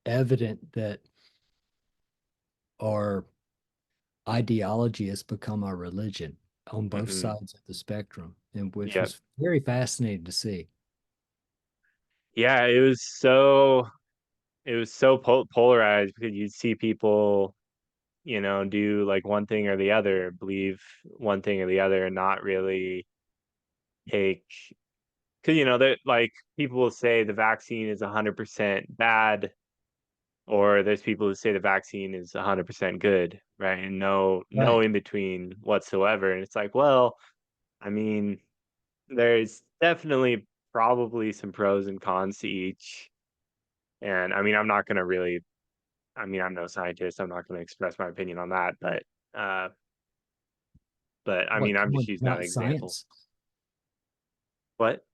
evident that our ideology has become our religion on both hmm sides of the spectrum, and which Yeah. was very fascinating to see. Yeah. It was so polarized because you'd see people, do like one thing or the other, believe one thing or the other, and not really take, because that, like, people will say the vaccine is 100% bad, or there's people who say the vaccine is 100% good, right? And no Right. in between whatsoever. And it's like, well, I mean, there's definitely probably some pros and cons to each. And I mean, I'm not going to really, I mean, I'm no scientist. I'm not going to express my opinion on that, uh, but I What? mean, I'm Come just on, using that not example. science. What?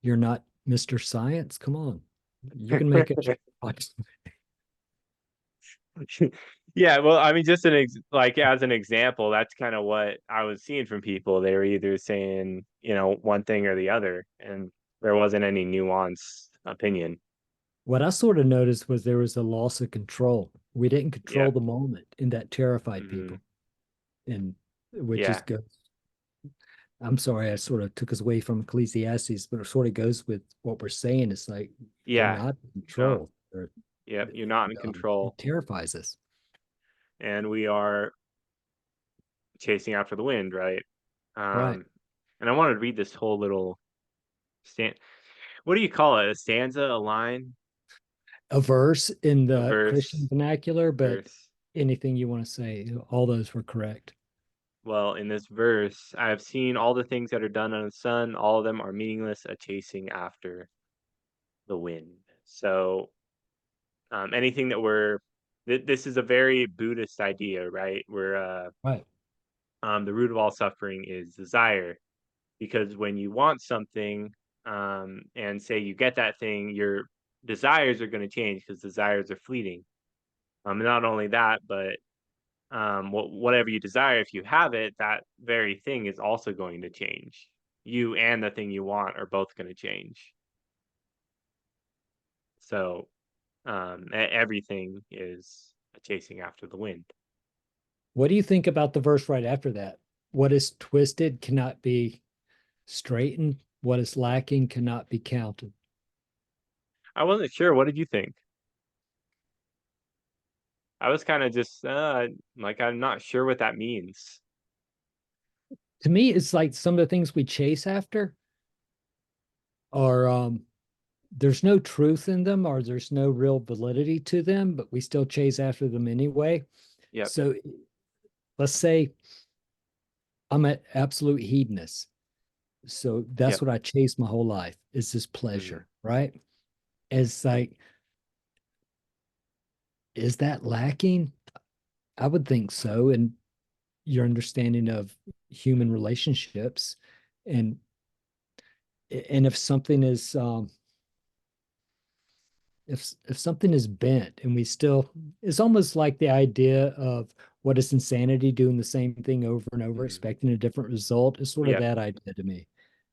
You're not Mr. Science. Come on, you can make it. Yeah, well, I mean, just like, as an example, that's kind of what I was seeing from people. They were either saying, one thing or the other, and there wasn't any nuanced opinion. What I sort of noticed was there was a loss of control. We didn't control Yep. the moment, and that terrified hmm people. And which is Yeah. good. I'm sorry, I sort of took us away from Ecclesiastes, but it sort of goes with what we're saying. It's like they're Yeah. not in No. control. Yep. You're not in It control, terrifies us. and we are chasing after the wind, right? Right. Um, and I wanted to read this whole little stand. What do you call it? A stanza, a line, A verse in a the Christian verse, vernacular, but verse. anything you want to say, all those were correct. Well, in this verse, I have seen all the things that are done under the sun. All of them are meaningless, a chasing after the wind. So, anything that this is a very Buddhist idea, right? Where Right. the root of all suffering is desire. because when you want something, and say you get that thing, your desires are going to change because desires are fleeting. Not only that, but whatever you desire, if you have it, that very thing is also going to change. You and the thing you want are both going to change. So everything is chasing after the wind. What do you think about the verse right after that? What is twisted cannot be straightened. What is lacking cannot be counted. I wasn't sure. What did you think? I was kind of just like, I'm not sure what that means. To me, it's like some of the things we chase after are there's no truth in them or there's no real validity to them, but we still chase after them anyway. Yep. So let's say I'm an absolute hedonist. So that's Yep. what I chase my whole life is this Mm. pleasure, right? It's like, is that lacking? I would think so. And your understanding of human relationships and if something is if something is bent and we still it's almost like the idea of what is insanity doing the same thing over and over Mm. expecting a different result is sort of Yep. that idea to me.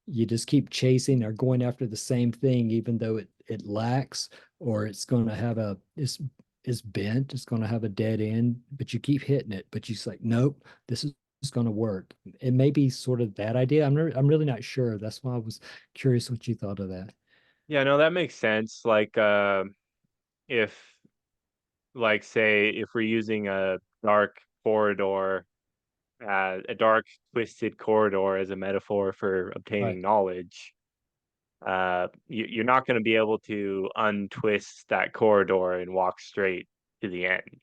You just keep chasing or going after the same thing even though it lacks or it's going to have a is bent, it's going to have a dead end, but you keep hitting it, but you're like, nope, this is going to work. It may be sort of that idea. I'm really not sure. That's why I was curious what you thought of that. Yeah, no, that makes sense. Like, if, like, say, if we're using a dark corridor, a dark, twisted corridor as a metaphor for Right. obtaining knowledge, you're not going to be able to untwist that corridor and walk straight to the end.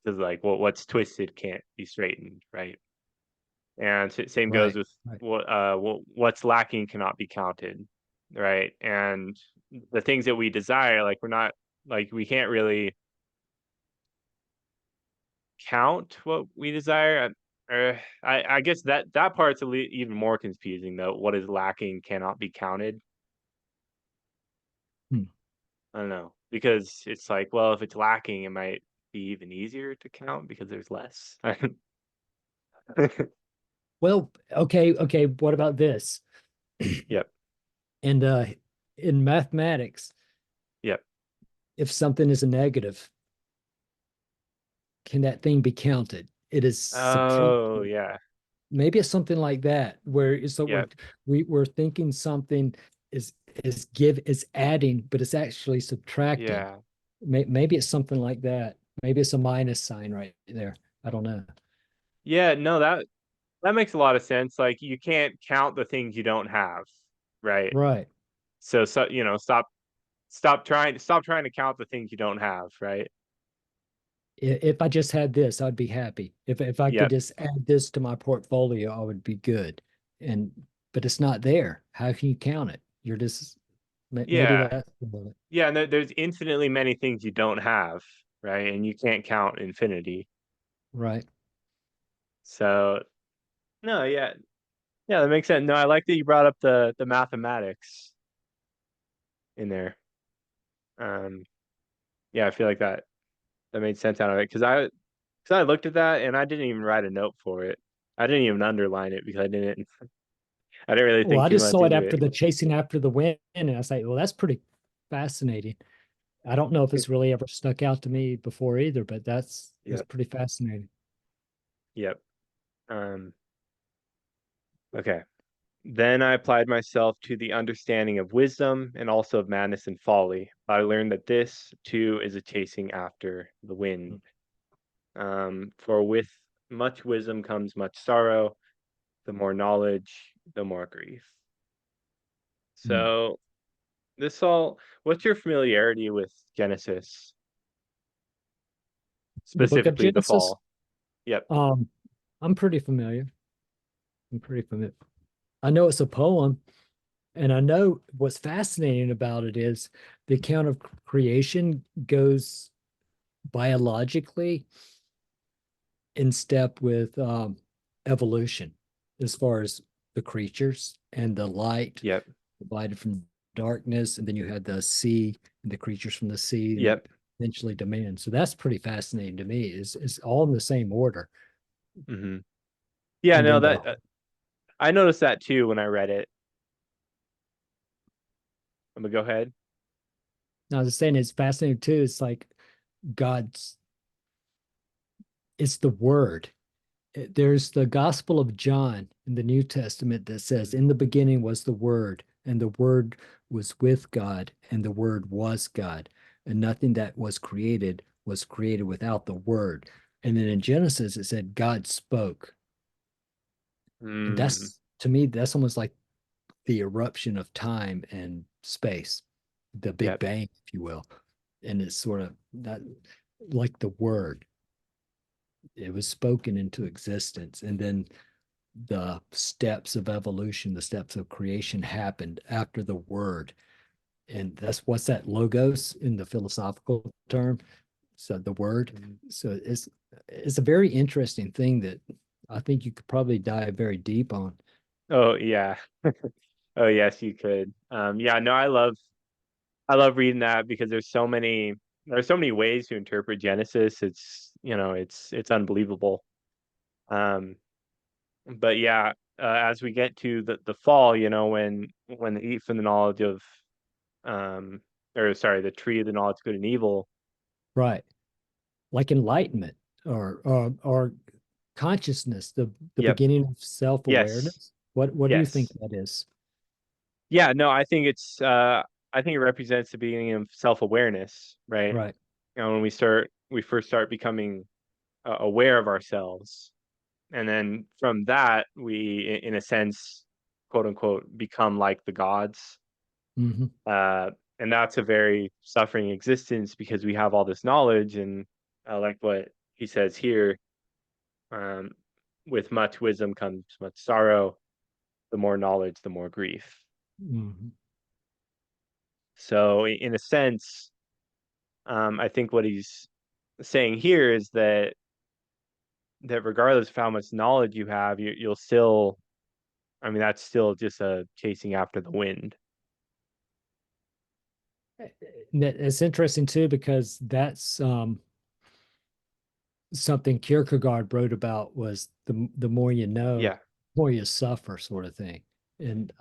Because, like, what's twisted can't be straightened, right? And same goes Right. with Right. what's lacking cannot be counted, right? And the things that we desire, like, we're not, like, we can't really count what we desire. I guess that part's even more confusing though. What is lacking cannot be counted. Hmm. I don't know, because it's like, well, if it's lacking, it might be even easier to count because there's less. Well, okay. What about this? Yep. And in mathematics, Yep. if something is a negative, can that thing be counted? It is Oh, subtracted. yeah. Maybe it's something like that, where it's so Yep. we're thinking something is is adding, but it's actually subtracting. Yeah. Maybe it's something like that. Maybe it's a minus sign right there. I don't know. Yeah, no, that makes a lot of sense. Like, you can't count the things you don't have, right? Right. So, stop trying to count the things you don't have, right? If I just had this, I'd be happy. If I could Yep. just add this to my portfolio, I would be good. And but it's not there. How can you count it? You're just maybe Yeah. that's Yeah, and there's infinitely many things you don't have, right? And you can't count infinity. right. So, no, yeah. Yeah, that makes sense. No, I like that you brought up the mathematics in there. Um, yeah, I feel like that made sense out of it because I looked at that and I didn't even write a note for it. I didn't even underline it because I didn't really Well, think I too just much saw it into after it. the chasing after the wind, and I was like, well, that's pretty fascinating. I don't know if it's really ever stuck out to me before either, but that's Yep. pretty fascinating. Yep. Um, okay. Then I applied myself to the understanding of wisdom and also of madness and folly. I learned that this too is a chasing after the wind. For with much wisdom comes much sorrow. The more knowledge, the more grief. Hmm. So what's your familiarity with Genesis, The book of specifically the Genesis, fall? Yep. um, I'm pretty familiar. I'm pretty familiar. I know it's a poem, and I know what's fascinating about it is the account of creation goes biologically in step with evolution. as far as the creatures and the light Yep. divided from darkness, and then you had the sea and the creatures from the sea, and Yep. eventually to man. So that's pretty fascinating to me. Is all in the same order, Hmm. Yeah, and no, then that the I noticed that too when I read it. I'm gonna go ahead. now I was saying it's fascinating too. It's like God's, it's the word. There's the Gospel of John in the New Testament that says, Mhm. "In the beginning was the Word, and the Word was with God, and the Word was God. And nothing that was created without the Word." And then in Genesis, it said, "God spoke." And Mm, that's, to me, that's almost like the eruption of time and space, the Big yep. Bang, if you will. And it's sort of that, like the Word. It was spoken into existence. And then the steps of evolution, the steps of creation happened after the word. And that's what's that logos in the philosophical term. So the word. Mhm. So it's a very interesting thing that I think you could probably dive very deep on. Oh yeah. Oh yes, you could. Yeah, no, I love reading that because there's so many ways to interpret Genesis. It's, it's unbelievable. Um, but yeah, as we get to the fall, when they eat from the knowledge of um or sorry, the tree of the knowledge of good and evil. Right. Like enlightenment or consciousness, the Yep. beginning of Yes. self-awareness. What do you think Yes. that is? Yeah, no, I think it represents the beginning of self-awareness, right? Right. When we first start becoming aware of ourselves. And then from that, in a sense, quote unquote, become like the gods. Hmm. Uh, and that's a very suffering existence because we have all this knowledge. And I like what he says here, um, with much wisdom comes much sorrow. The more knowledge, the more grief. Hmm. So, in a sense, I think what he's saying here is that regardless of how much knowledge you have, you'll still, I mean, that's still just a chasing after the wind. It's interesting too because that's something Kierkegaard wrote about was the more you know, Yeah. the more you suffer, sort of thing. And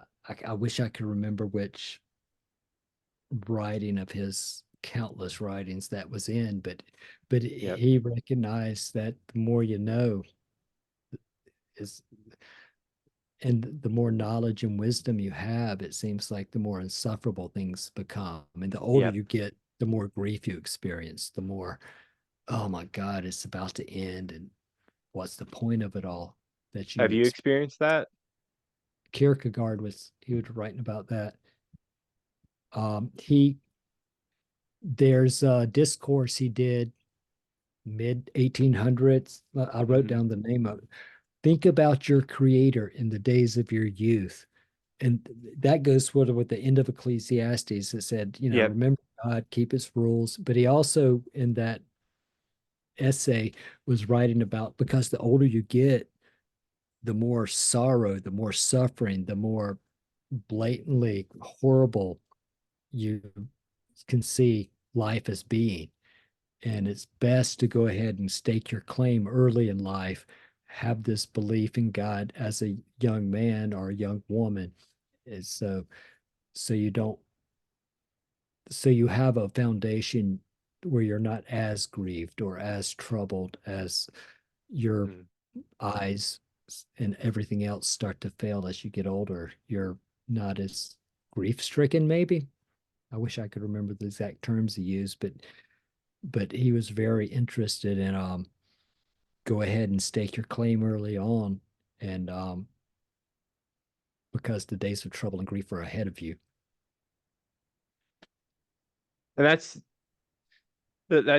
I wish I could remember which writing of his countless writings that was in, but Yep. he recognized that the more you know is, and the more knowledge and wisdom you have, it seems like the more insufferable things become. And the older Yep. you get, the more grief you experience, the more, oh my God, it's about to end. And what's the point of it all that Have you you experienced that? Kierkegaard he was writing about that. He there's a discourse he did mid 1800s. I wrote Hmm. down the name of it. Think about your creator in the days of your youth. And that goes sort of with the end of Ecclesiastes. It said, Yep. remember God, keep his rules. But he also, in that essay, was writing about because the older you get, the more sorrow, the more suffering, the more blatantly horrible you can see life as being. And it's best to go ahead and stake your claim early in life, have this belief in God as a young man or a young woman. Is so you don't so you have a foundation where you're not as grieved or as troubled as your Hmm. eyes and everything else start to fail as you get older. You're not as grief stricken, maybe. I wish I could remember the exact terms he used, but he was very interested in go ahead and stake your claim early on, and because the days of trouble and grief are ahead of you. And that's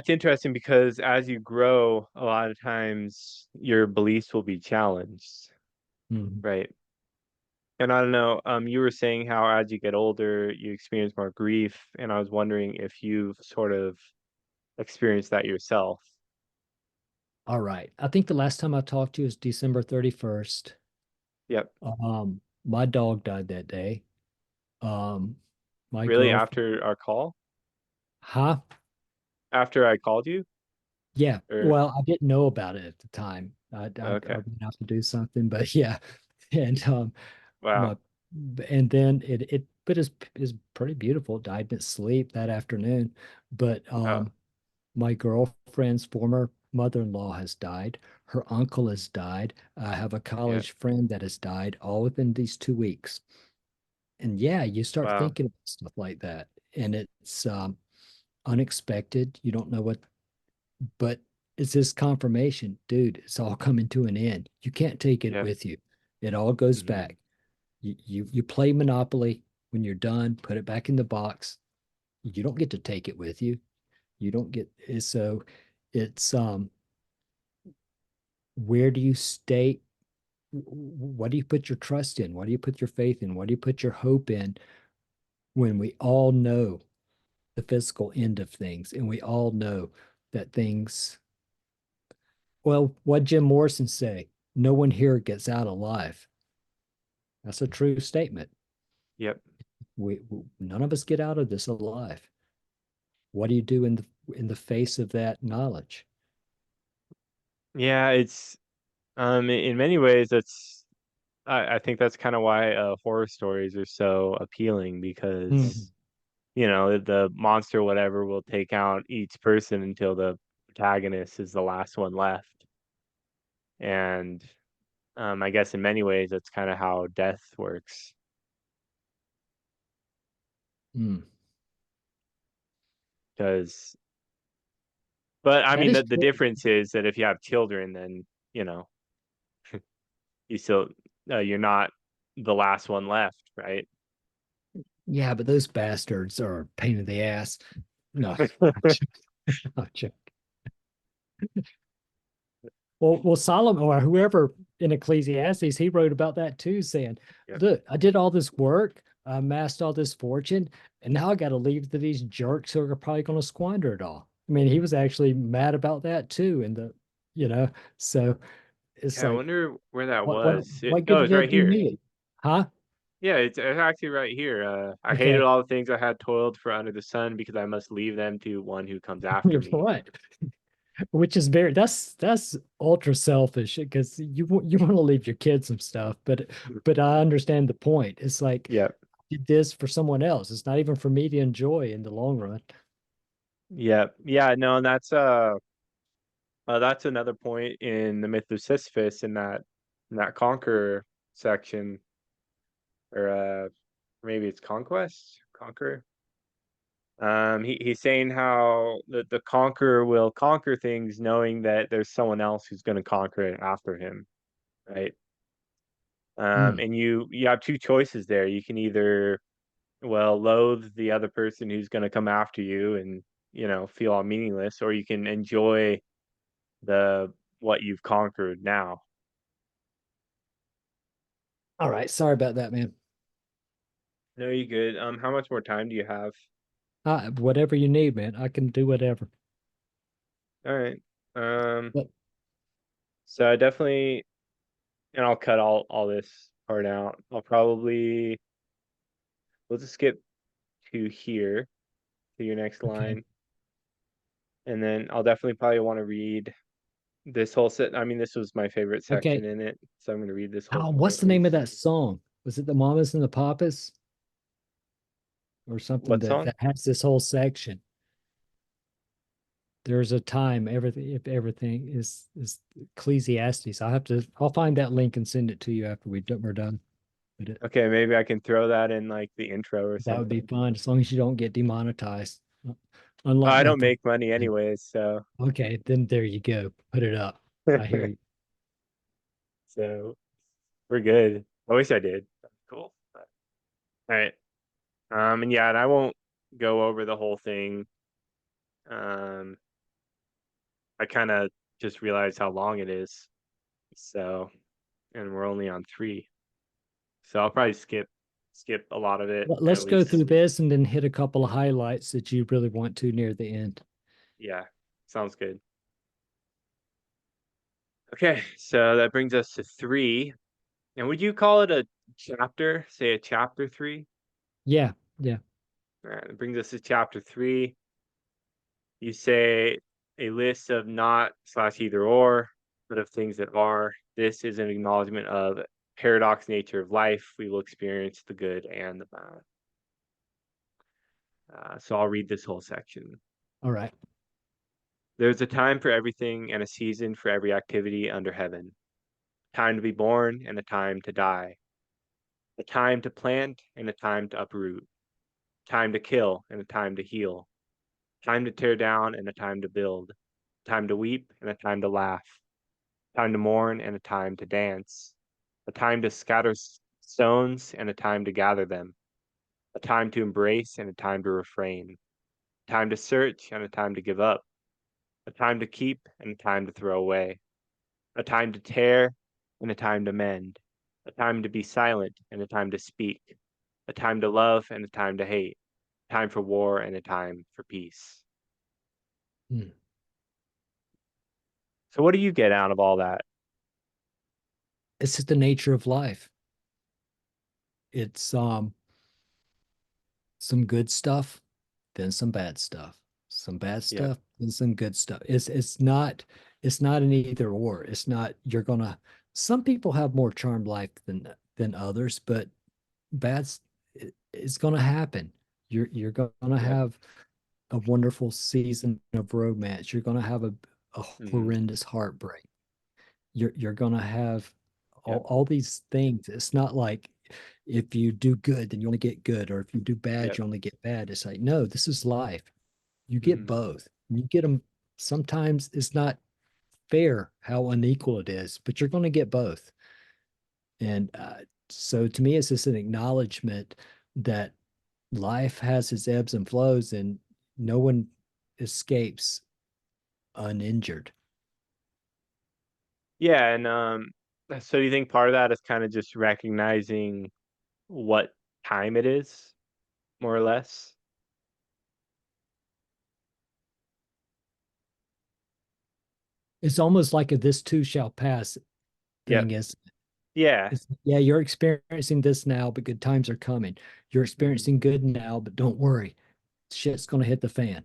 interesting because as you grow, a lot of times your beliefs will be challenged, Mhm. right? And I don't know, you were saying how as you get older, you experience more grief, and I was wondering if you've sort of experienced that yourself. All right. I think the last time I talked to you was December 31st. Yep. My dog died that day. Um, my Really, girlfriend, after our call? huh? After I called you? Yeah. Or Well, I didn't know about it at the time. I okay. went out to do something, but yeah. And Wow. my and then it but is pretty beautiful. Died in its sleep that afternoon. But Oh, my girlfriend's former mother-in-law has died. Her uncle has died. I have a yeah. college friend that has died all within these 2 weeks. And yeah, you start Wow. thinking about stuff like that. And it's unexpected. You don't know what, but it's this confirmation, dude, it's all coming to an end. You can't take it Yep. with you. It all goes Hmm. back. You play Monopoly. When you're done, put it back in the box. You don't get to take it with you. You don't get so it's where do you stay? What do you put your trust in? What do you put your faith in? What do you put your hope in when we all know the physical end of things and we all know that things, well, what Jim Morrison say? No one here gets out alive. That's a true statement. Yep. We none of us get out of this alive. What do you do in the face of that knowledge? Yeah, it's in many ways that's I think that's kind of why horror stories are so appealing Mm. because the monster whatever will take out each person until the protagonist is the last one left. And I guess in many ways that's kind of how death works. Mm. Because, but I That mean, is the true. difference is that if you have children, then you know you still you're not the last one left, right? Yeah, but those bastards are a pain in the ass. No, I'm joking. I'm joking. Well, Solomon or whoever in Ecclesiastes, he wrote about that too, saying, Yep. "Look, I did all this work, I amassed all this fortune, and now I got to leave to these jerks who are probably going to squander it all." I mean, he was actually mad about that too, and you know, so it's Yeah, I like, wonder where that what what was. what good Oh, did it's it right do here. me? Huh? Yeah, it's actually right here. I hated Okay, all the things I had toiled for under the sun because I must leave them to one who comes after you're me. right. Which is very that's ultra selfish because you want to leave your kids some stuff, but I understand the point. It's like Yep. did this for someone else. It's not even for me to enjoy in the long run. Yep. Yeah, no, and that's another point in the myth of Sisyphus in that conqueror section, or maybe it's conquest, conquer. He's saying how the conqueror will conquer things knowing that there's someone else who's going to conquer it after him, right? Mm. And you have two choices there. You can either, well, loathe the other person who's going to come after you and feel all meaningless, or you can enjoy the what you've conquered now. All right, sorry about that, man. No, you good. How much more time do you have? Whatever you need, man. I can do whatever. All right. Um, But so I definitely, and I'll cut all this part out. We'll just skip to here to your next okay, line, and then I'll definitely probably want to read this whole set. I mean, this was my favorite section okay. in it, so I'm going to read this whole Oh, thing what's at the name of least. that song? Was it the Mamas and the Papas or something What that song? has this whole section? There's a time everything if everything is Ecclesiastes. I'll find that link and send it to you after we're done. But Okay, maybe I can throw that in like the intro or that would be something. fine as long as you don't get demonetized. Oh, Unlike I my don't friend. make money anyways, so Okay, then there you go. Put it up. I hear you. so we're good. I wish I did. Cool. All right. And yeah, and I won't go over the whole thing. Um, I kind of just realized how long it is. So, and we're only on three. So I'll probably skip a lot of it at Let's go through least. this and then hit a couple of highlights that you really want to near the end. Yeah, sounds good. Okay, so that brings us to three. And would you call it a chapter? Say a chapter three? Yeah, yeah. All right, it brings us to chapter three. You say a list of not slash either or, but of things that are. This is an acknowledgement of paradox nature of life. We will experience the good and the bad. So I'll read this whole section. All right. There's a time for everything and a season for every activity under heaven. Time to be born and a time to die. A time to plant and a time to uproot. Time to kill and a time to heal. Time to tear down and a time to build. Time to weep and a time to laugh. Time to mourn and a time to dance. A time to scatter stones and a time to gather them. A time to embrace and a time to refrain. Time to search and a time to give up. A time to keep and a time to throw away. A time to tear and a time to mend. A time to be silent and a time to speak. A time to love and a time to hate. A time for war and a time for peace. Hmm. So what do you get out of all that? It's just the nature of life. It's some good stuff, then some bad stuff. Some bad Yep. stuff, then some good stuff. It's not an either or. It's not you're gonna some people have more charmed life than others, but it's gonna happen. You're gonna Yep. have a wonderful season of romance. You're gonna have a Hmm. horrendous heartbreak. You're gonna have Yep. all these things. It's not like if you do good, then you only get good, or if you do bad, Yep. you only get bad. It's like, no, this is life. You get Hmm. both. You get them. Sometimes it's not fair how unequal it is, but you're going to get both. And so to me, it's just an acknowledgement that life has its ebbs and flows, and no one escapes uninjured. Yeah, and so do you think part of that is kind of just recognizing what time it is, more or less? It's almost like a this too shall pass Yep. thing is Yeah. it's yeah, you're experiencing this now, but good times are coming. You're Hmm. experiencing good now, but don't worry. Shit's gonna hit the fan.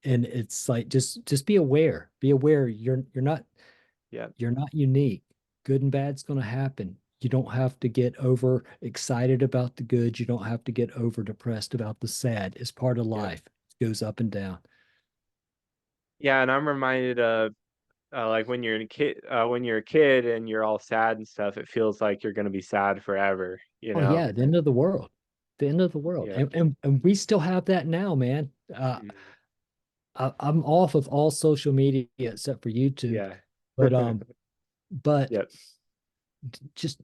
And it's like just be aware. Be aware Yep. you're not unique. Good and bad's gonna happen. You don't have to get over excited about the good. You don't have to get over depressed about the sad. It's part of Yep. life. It goes up and down. Yeah, and I'm reminded of like when you're a kid and you're all sad and stuff, it feels like you're gonna be sad forever, you Oh know? yeah, the end of the world. The end of the world. Yep. And we still have that now, man. Mhm. I'm off of all social media except for YouTube. Yeah. But Yep. just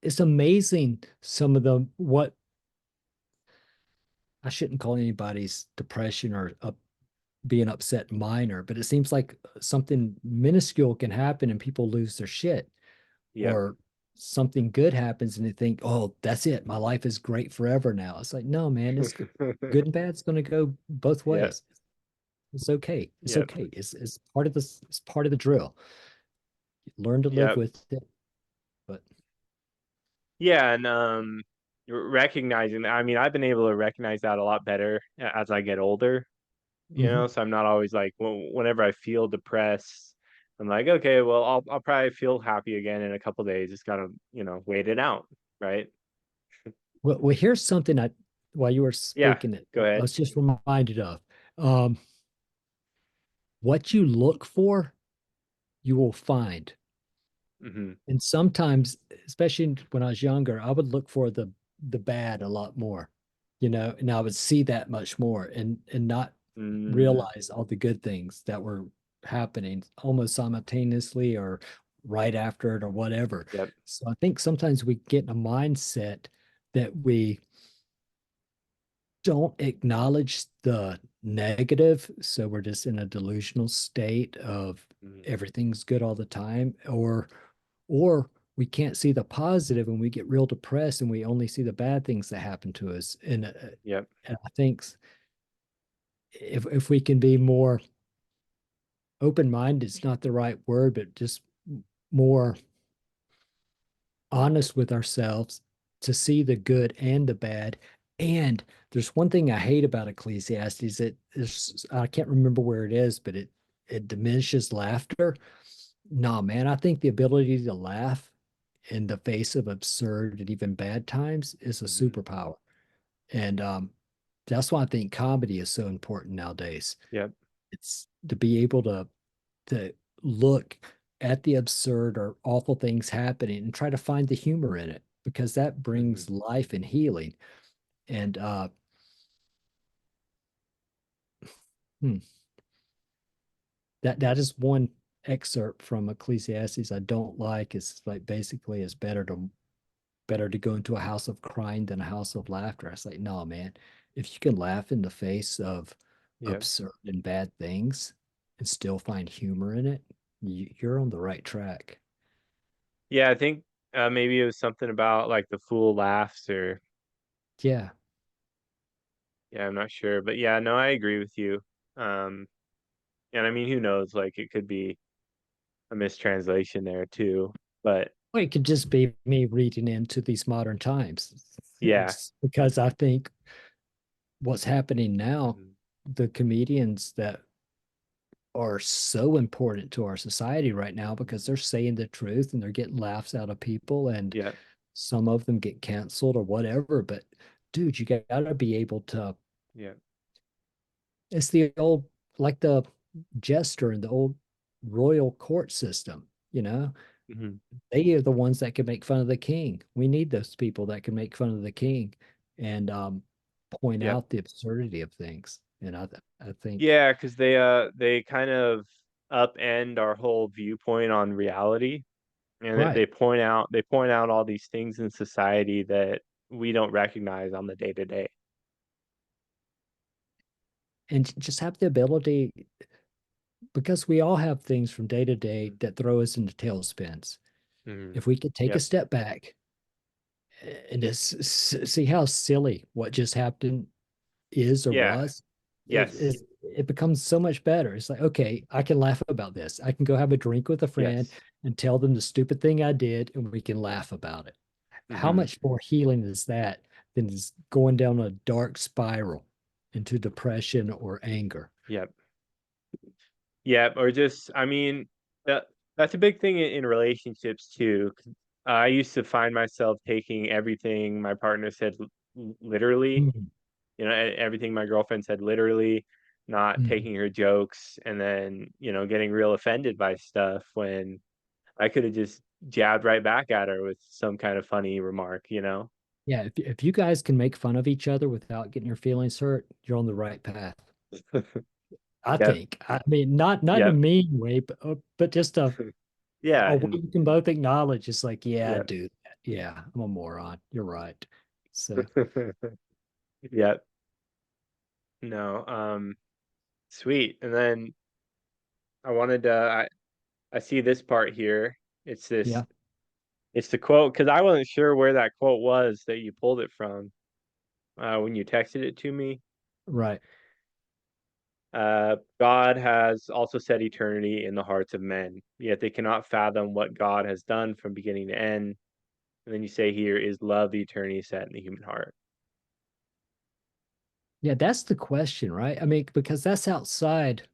it's amazing some of the what I shouldn't call anybody's depression or being upset minor, but it seems like something minuscule can happen and people lose their shit, Yep. or something good happens and they think, "Oh, that's it. My life is great forever now." It's like, no, man, it's good and bad's going to go both Yep. ways. It's okay. It's Yep. okay. It's part of this. It's part of the drill. Learn to live Yep. with it. But Yeah, and recognizing that, I mean, I've been able to recognize that a lot better as I get older, you mhm. know, so I'm not always like whenever I feel depressed, I'm like, okay, well, I'll probably feel happy again in a couple days. Just gotta, wait it out, right? Well, here's something I while you were Yeah, speaking it, go I ahead. was just reminded of. Um, what you look for, you will find. Hmm. And sometimes, especially when I was younger, I would look for the bad a lot more, and I would see that much more and not Mm, realize all the good things that were happening almost simultaneously or right after it or whatever. yep. So I think sometimes we get in a mindset that we don't acknowledge the negative. So we're just in a delusional state of Mm, everything's good all the time, or we can't see the positive and we get real depressed and we only see the bad things that happen to us. yep. And I think if we can be more open minded, it's not the right word, but just more honest with ourselves to see the good and the bad. And there's one thing I hate about Ecclesiastes. It is, I can't remember where it is, but it diminishes laughter. No, man, I think the ability to laugh in the face of absurd and even bad times is a Hmm. superpower. And that's why I think comedy is so important nowadays. Yep. It's to be able to look at the absurd or awful things happening and try to find the humor in it because that Hmm. brings life and healing. And hmm, that is one excerpt from Ecclesiastes I don't like. It's like basically it's better to go into a house of crying than a house of laughter. I was like, no, man, if you can laugh in the face of Yep. absurd and bad things and still find humor in it, you're on the right track. Yeah, I think maybe it was something about like the fool laughs or Yeah. yeah, I'm not sure. But yeah, no, I agree with you. Um, and I mean, who knows? Like it could be a mistranslation there too. But Well, it could just be me reading into these modern times. yeah. It's because I think what's happening now, Mhm. the comedians that are so important to our society right now because they're saying the truth and they're getting laughs out of people and Yeah. some of them get canceled or whatever. But dude, you gotta be able to, Yeah. it's the old, like the jester in the old royal court system, you know? Hmm. They are the ones that can make fun of the king. We need those people that can make fun of the king and point Yep. out the absurdity of things. And I think, Yeah, because they kind of upend our whole viewpoint on reality, and right. they point out all these things in society that we don't recognize on the day to day. And just have the ability, because we all have things from day to day that throw us into tailspins. Mm-hmm. If we could take a Yep. step back and just see how silly what just happened is or Yeah. was, Yes. it becomes so much better. It's like, okay, I can laugh about this. I can go have a drink with a friend Yes. and tell them the stupid thing I did, and we can laugh about it. How Hmm. much more healing is that than is going down a dark spiral into depression or anger? Yep. Yep. Or just, I mean, that that's a big thing in relationships too. 'Cause I used to find myself taking everything my partner said literally. Mhm. Everything my girlfriend said literally, not Mhm. taking her jokes, and then, getting real offended by stuff when I could have just jabbed right back at her with some kind of funny remark, you know? Yeah, if you guys can make fun of each other without getting your feelings hurt, you're on the right path. I Yep, think. I mean, not in a yep, mean way, but just yeah, a way and you can both acknowledge it's like, yeah, yep. dude, yeah, I'm a moron. You're right. So Yep, no, sweet, and then I wanted to I see this part here. It's this yeah, it's the quote because I wasn't sure where that quote was that you pulled it from, when you texted it to me. right. God has also set eternity in the hearts of men, yet they cannot fathom what God has done from beginning to end. And then you say here, is love the eternity set in the human heart? Yeah, that's the question, right? I mean, because that's outside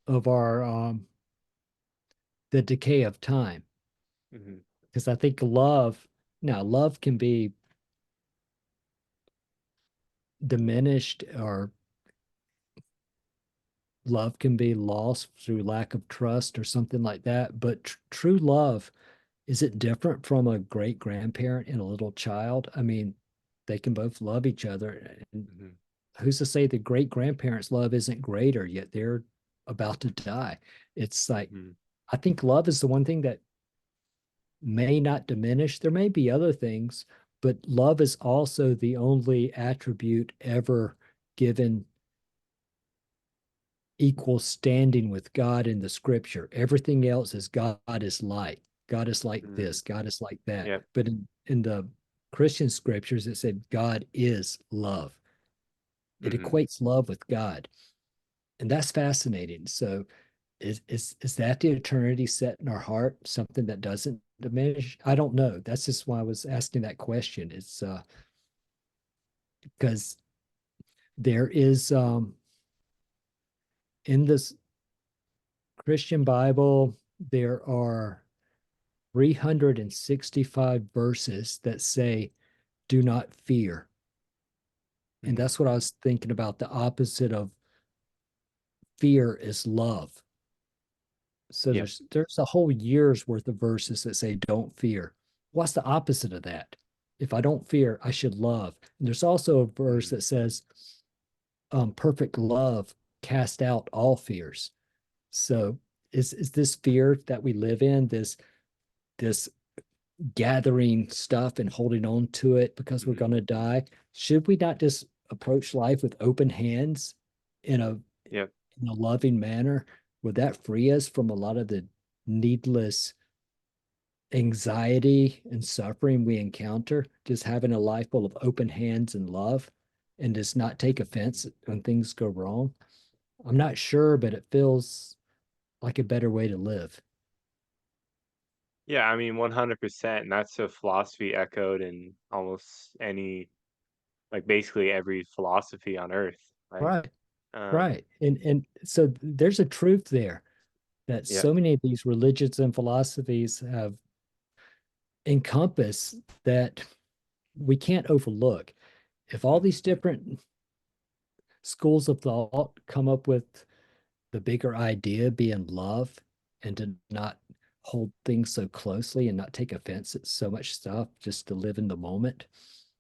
of our the decay of time. Hmm. Because I think love, now love can be diminished or love can be lost through lack of trust or something like that. But true love, is it different from a great grandparent and a little child? I mean, they can both love each other. And Hmm. who's to say the great grandparents' love isn't greater, yet they're about to die? It's like, Hmm. I think love is the one thing that may not diminish. There may be other things, but love is also the only attribute ever given equal standing with God in the scripture. Everything else is God is like. God is like Hmm. this, God is like that. Yep. But in the Christian scriptures, it said God is love. It Hmm. equates love with God. And that's fascinating. So is that the eternity set in our heart, something that doesn't diminish? I don't know. That's just why I was asking that question. It's because there is in this Christian Bible, there are 365 verses that say, do not fear. And Mhm. that's what I was thinking about. The opposite of fear is love. So Yep. there's a whole year's worth of verses that say don't fear. What's the opposite of that? If I don't fear, I should love. And there's also a verse Mhm. that says perfect love cast out all fears. So is this fear that we live in, this gathering stuff and holding on to it because we're Mhm. going to die? Should we not just approach life with open hands in a Yep. in a loving manner? Would that free us from a lot of the needless anxiety and suffering we encounter? Just having a life full of open hands and love and just not take offense when things go wrong? I'm not sure, but it feels like a better way to live. Yeah, I mean, 100%, and that's a philosophy echoed in almost any, like, basically every philosophy on earth, right? Right, Um, right. And so there's a truth there that yeah. so many of these religions and philosophies have encompassed that we can't overlook. If all Mhm. these different schools of thought come up with the bigger idea being love and to not hold things so closely and not take offense at so much stuff, just to live in the moment.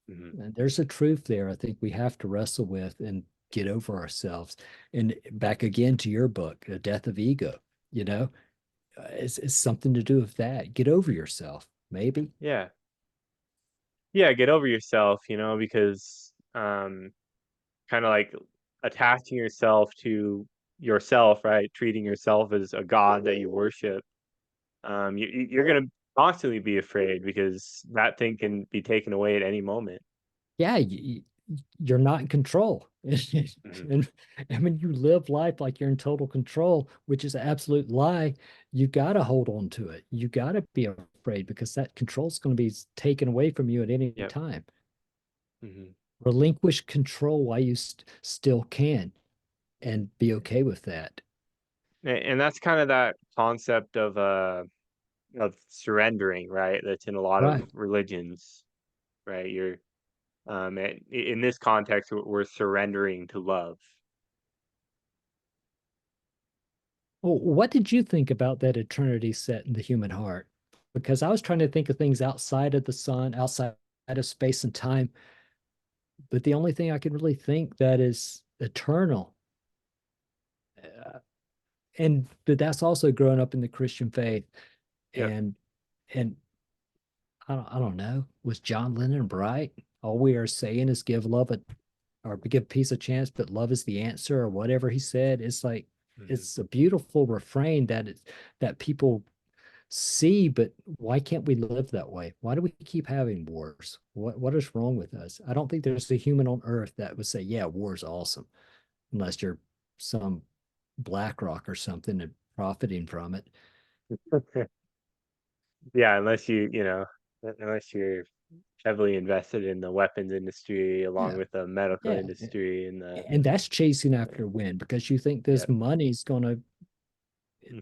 Mhm. And there's a truth there I think we have to wrestle with and get over ourselves. And back again to your book, The Death of Ego, you know, it's something to do with that. Get over yourself, maybe. Yeah. Yeah, get over yourself, because, kinda like attaching yourself to yourself, right? Treating yourself as a god that you worship. You're gonna constantly be afraid because that thing can be taken away at any moment. Yeah, you're not in control. Mhm. And when you live life like you're in total control, which is an absolute lie, you got to hold on to it. You got to be afraid because that control is going to be taken away from you at any Yep. time. Mhm. Relinquish control while you still can and be okay with that. And that's kinda that concept of surrendering, right? That's in a lot of Right. religions, right? In this context, we're surrendering to love. Well, what did you think about that eternity set in the human heart? Because I was trying to think of things outside of the sun, outside of space and time, but the only thing I can really think that is eternal, uh, and but that's also growing up in the Christian faith, Yep. and and I don't know, was John Lennon right? All we are saying is give love a or give peace a chance, but love is the answer, or whatever he said. It's like Mhm. it's a beautiful refrain that people see, but why can't we live that way? Why do we keep having wars? What is wrong with us? I don't think there's a human on earth that would say, yeah, war is awesome, unless you're some BlackRock or something and profiting from it. Yeah, unless you're heavily invested in the weapons industry along Yeah, with the medical yeah. industry and the And that's chasing after win because you think this yeah. money's gonna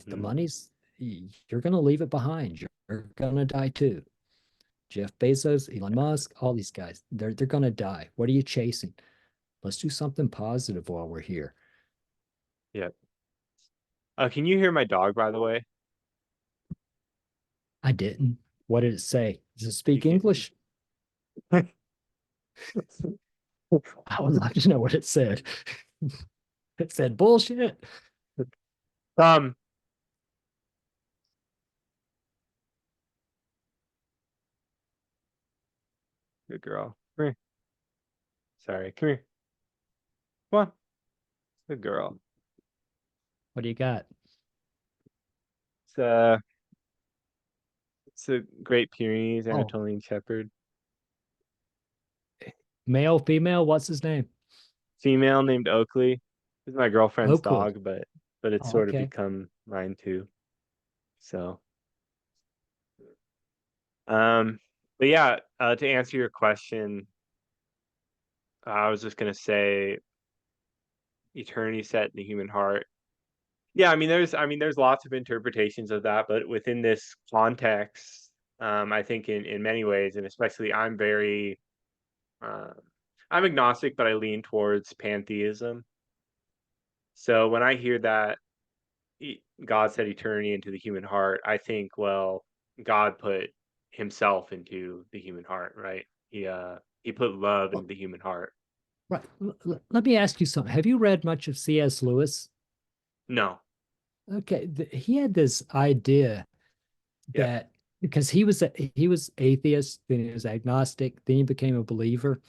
the Mhm. money's you're gonna leave it behind. You're gonna die too. Jeff Bezos, Elon Musk, all these guys, they're gonna die. What are you chasing? Let's do something positive while we're here. Yep. Can you hear my dog, by the way? I didn't. What did it say? Does it You speak can English? I would love to know what it said. It said bullshit. um, good girl. Come here. Sorry, come here. Come on. Good girl. What do you got? It's a it's a Great Pyrenees Oh, Anatolian Shepherd. male, female, what's his name? Female named Oakley. This is my girlfriend's Oakley. dog, but it's Oh, sort of okay. become mine too. So Um, but yeah, to answer your question, I was just gonna say eternity set in the human heart. Yeah, I mean, there's lots of interpretations of that, but within this context, I think in many ways, and especially uh, I'm agnostic, but I lean towards pantheism. So when I hear that God set eternity into the human heart, I think, well, God put Himself into the human heart, right? He put love into Well, the human heart. right. Let me ask you something. Have you read much of C.S. Lewis? No. Okay, he had this idea Yep. that because he was atheist, then he was agnostic, then he became a believer.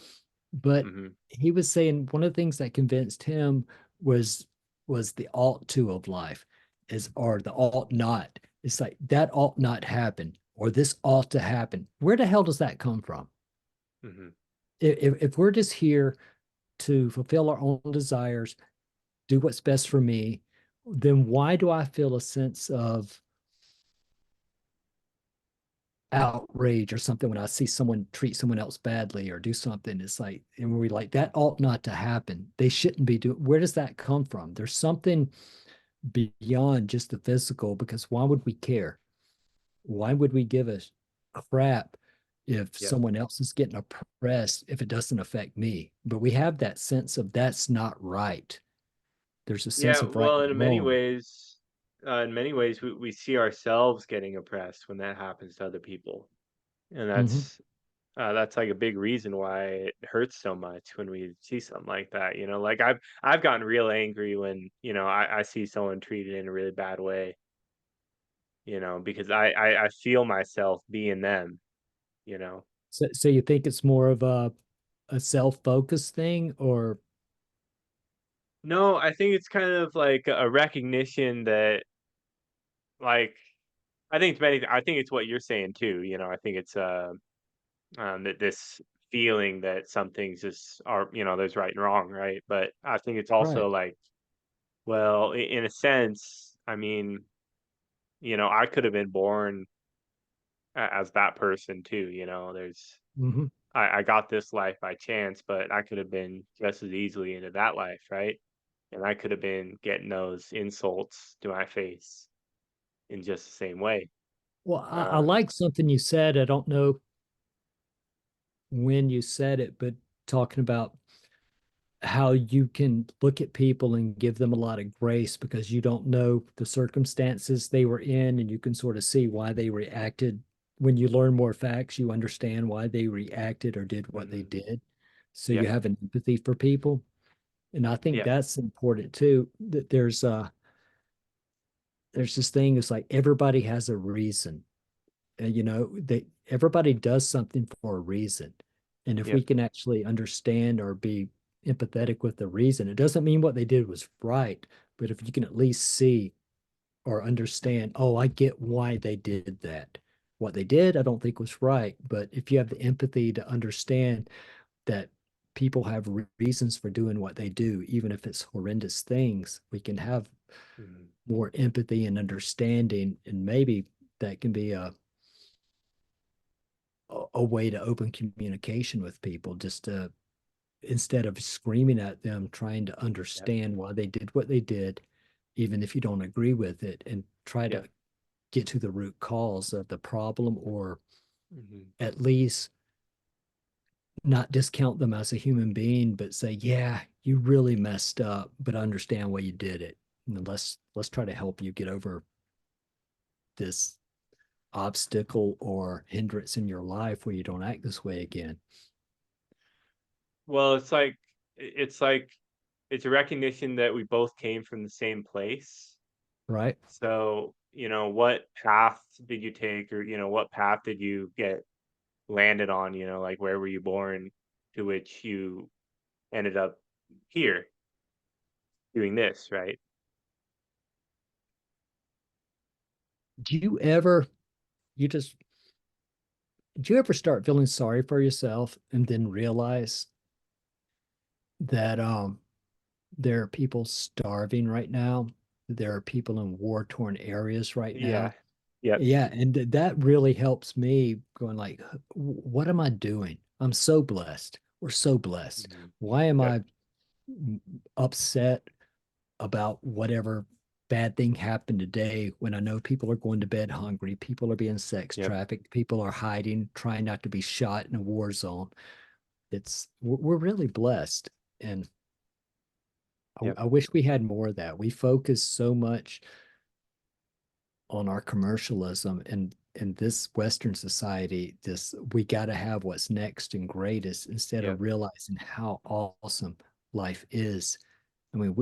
But Hmm. he was saying one of the things that convinced him was was the ought to of life is or the ought not. It's like that ought not happen or this ought to happen. Where the hell does that come from? Hmm. If we're just here to fulfill our own desires, do what's best for me, then why do I feel a sense of outrage or something when I see someone treat someone else badly or do something? It's like, and we're like, that ought not to happen. They shouldn't be doing. Where does that come from? There's something beyond just the physical because why would we care? Why would we give a crap if Yep. someone else is getting oppressed if it doesn't affect me? But we have that sense of that's not right. There's a sense Yeah. of right Well, and wrong. in many ways, we see ourselves getting oppressed when that happens to other people, and Mhm. that's like a big reason why it hurts so much when we see something like that. Like I've gotten real angry when I see someone treated in a really bad way. Because I feel myself being them. You know. So you think it's more of a self-focused thing or No, I think it's kind of like a recognition that, like, I think it's what you're saying too. I think it's that this feeling that some things just are, there's right and wrong, right? But I think it's right? also like, well, in a sense, I mean, I could have been born as that person too. Hmm. I got this life by chance, but I could have been just as easily into that life, right? And I could have been getting those insults to my face in just the same way. Well, I Uh, like something you said. I don't know when you said it, but talking about how you can look at people and give them a lot of grace because you don't know the circumstances they were in, and you can sort of see why they reacted. When you learn more facts, you understand why they reacted or did what they mhm. did. So you Yep, have an empathy for people. And I think yep, that's important too. That there's this thing, it's like everybody has a reason. They everybody does something for a reason. And if we yep, can actually understand or be empathetic with the reason, it doesn't mean what they did was right, but if you can at least see or understand, oh, I get why they did that. What they did, I don't think was right, but if you have the empathy to understand that people have reasons for doing what they do, even if it's horrendous things, we can have mhm, more empathy and understanding, and maybe that can be a way to open communication with people, just to instead of screaming at them, trying to yep, understand why they did what they did, even if you don't agree with it, and try to yep, get to the root cause of the problem, or mhm. at least not discount them as a human being, but say, yeah, you really messed up, but I understand why you did it. And let's try to help you get over this obstacle or hindrance in your life where you don't act this way again. Well, it's like it's a recognition that we both came from the same place. Right? So, what path did you take, or what path did you get landed on? Like, where were you born, to which you ended up here doing this, right? Do you ever, you just, do you ever start feeling sorry for yourself and then realize that there are people starving right now? There are people in war torn areas right Yeah, now. Yep. Yeah, and that really helps me going like, what am I doing? I'm so blessed. We're so blessed. Mhm. Why am Yep. I upset about whatever bad thing happened today when I know people are going to bed hungry, people are being sex Yep. trafficked, people are hiding, trying not to be shot in a war zone? We're really blessed, and Yep. I wish we had more of that. We focus so much on our commercialism and in this Western society, this we got to have what's next and greatest instead Yep. of realizing how awesome life is. I mean,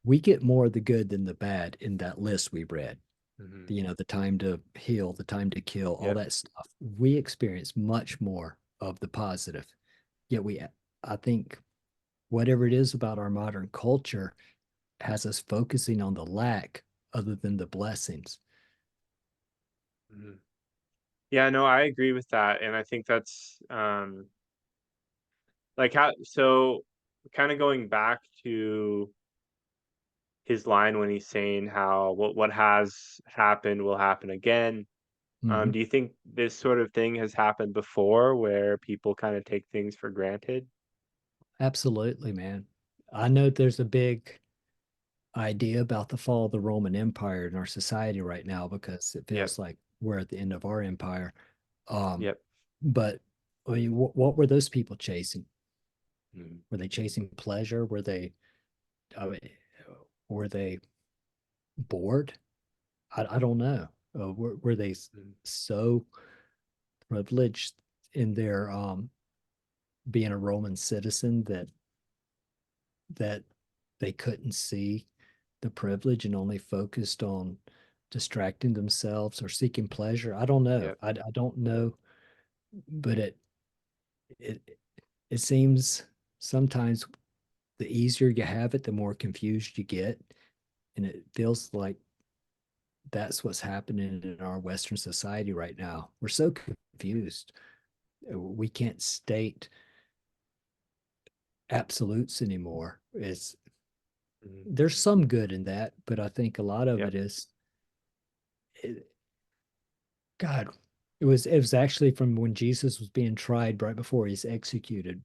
we get more of the good than the bad in that list we read. Hmm. The time to heal, the time to kill, all Yep. that stuff. We experience much more of the positive. Yet I think whatever it is about our modern culture has us focusing on the lack other than the blessings. Hmm. Yeah, no, I agree with that. And I think that's like how, so kind of going back to his line when he's saying how what has happened will happen again. Mhm. Do you think this sort of thing has happened before where people kind of take things for granted? Absolutely, man. I know there's a big idea about the fall of the Roman Empire in our society right now because it Yep. feels like we're at the end of our empire. Um, Yep. but I mean, what were those people chasing? Mhm. Were they chasing pleasure? I mean, were they bored? I don't know. Were they Mhm. so privileged in their being a Roman citizen that they couldn't see the privilege and only focused on distracting themselves or seeking pleasure? I don't know. Yep. I don't know, but it it seems sometimes the easier you have it, the more confused you get, and it feels like that's what's happening in our Western society right now. We're so confused. We can't state absolutes anymore. It's Mhm. There's some good in that, but I think a lot of Yep. it is it, God. It was actually from when Jesus was being tried right before he's executed.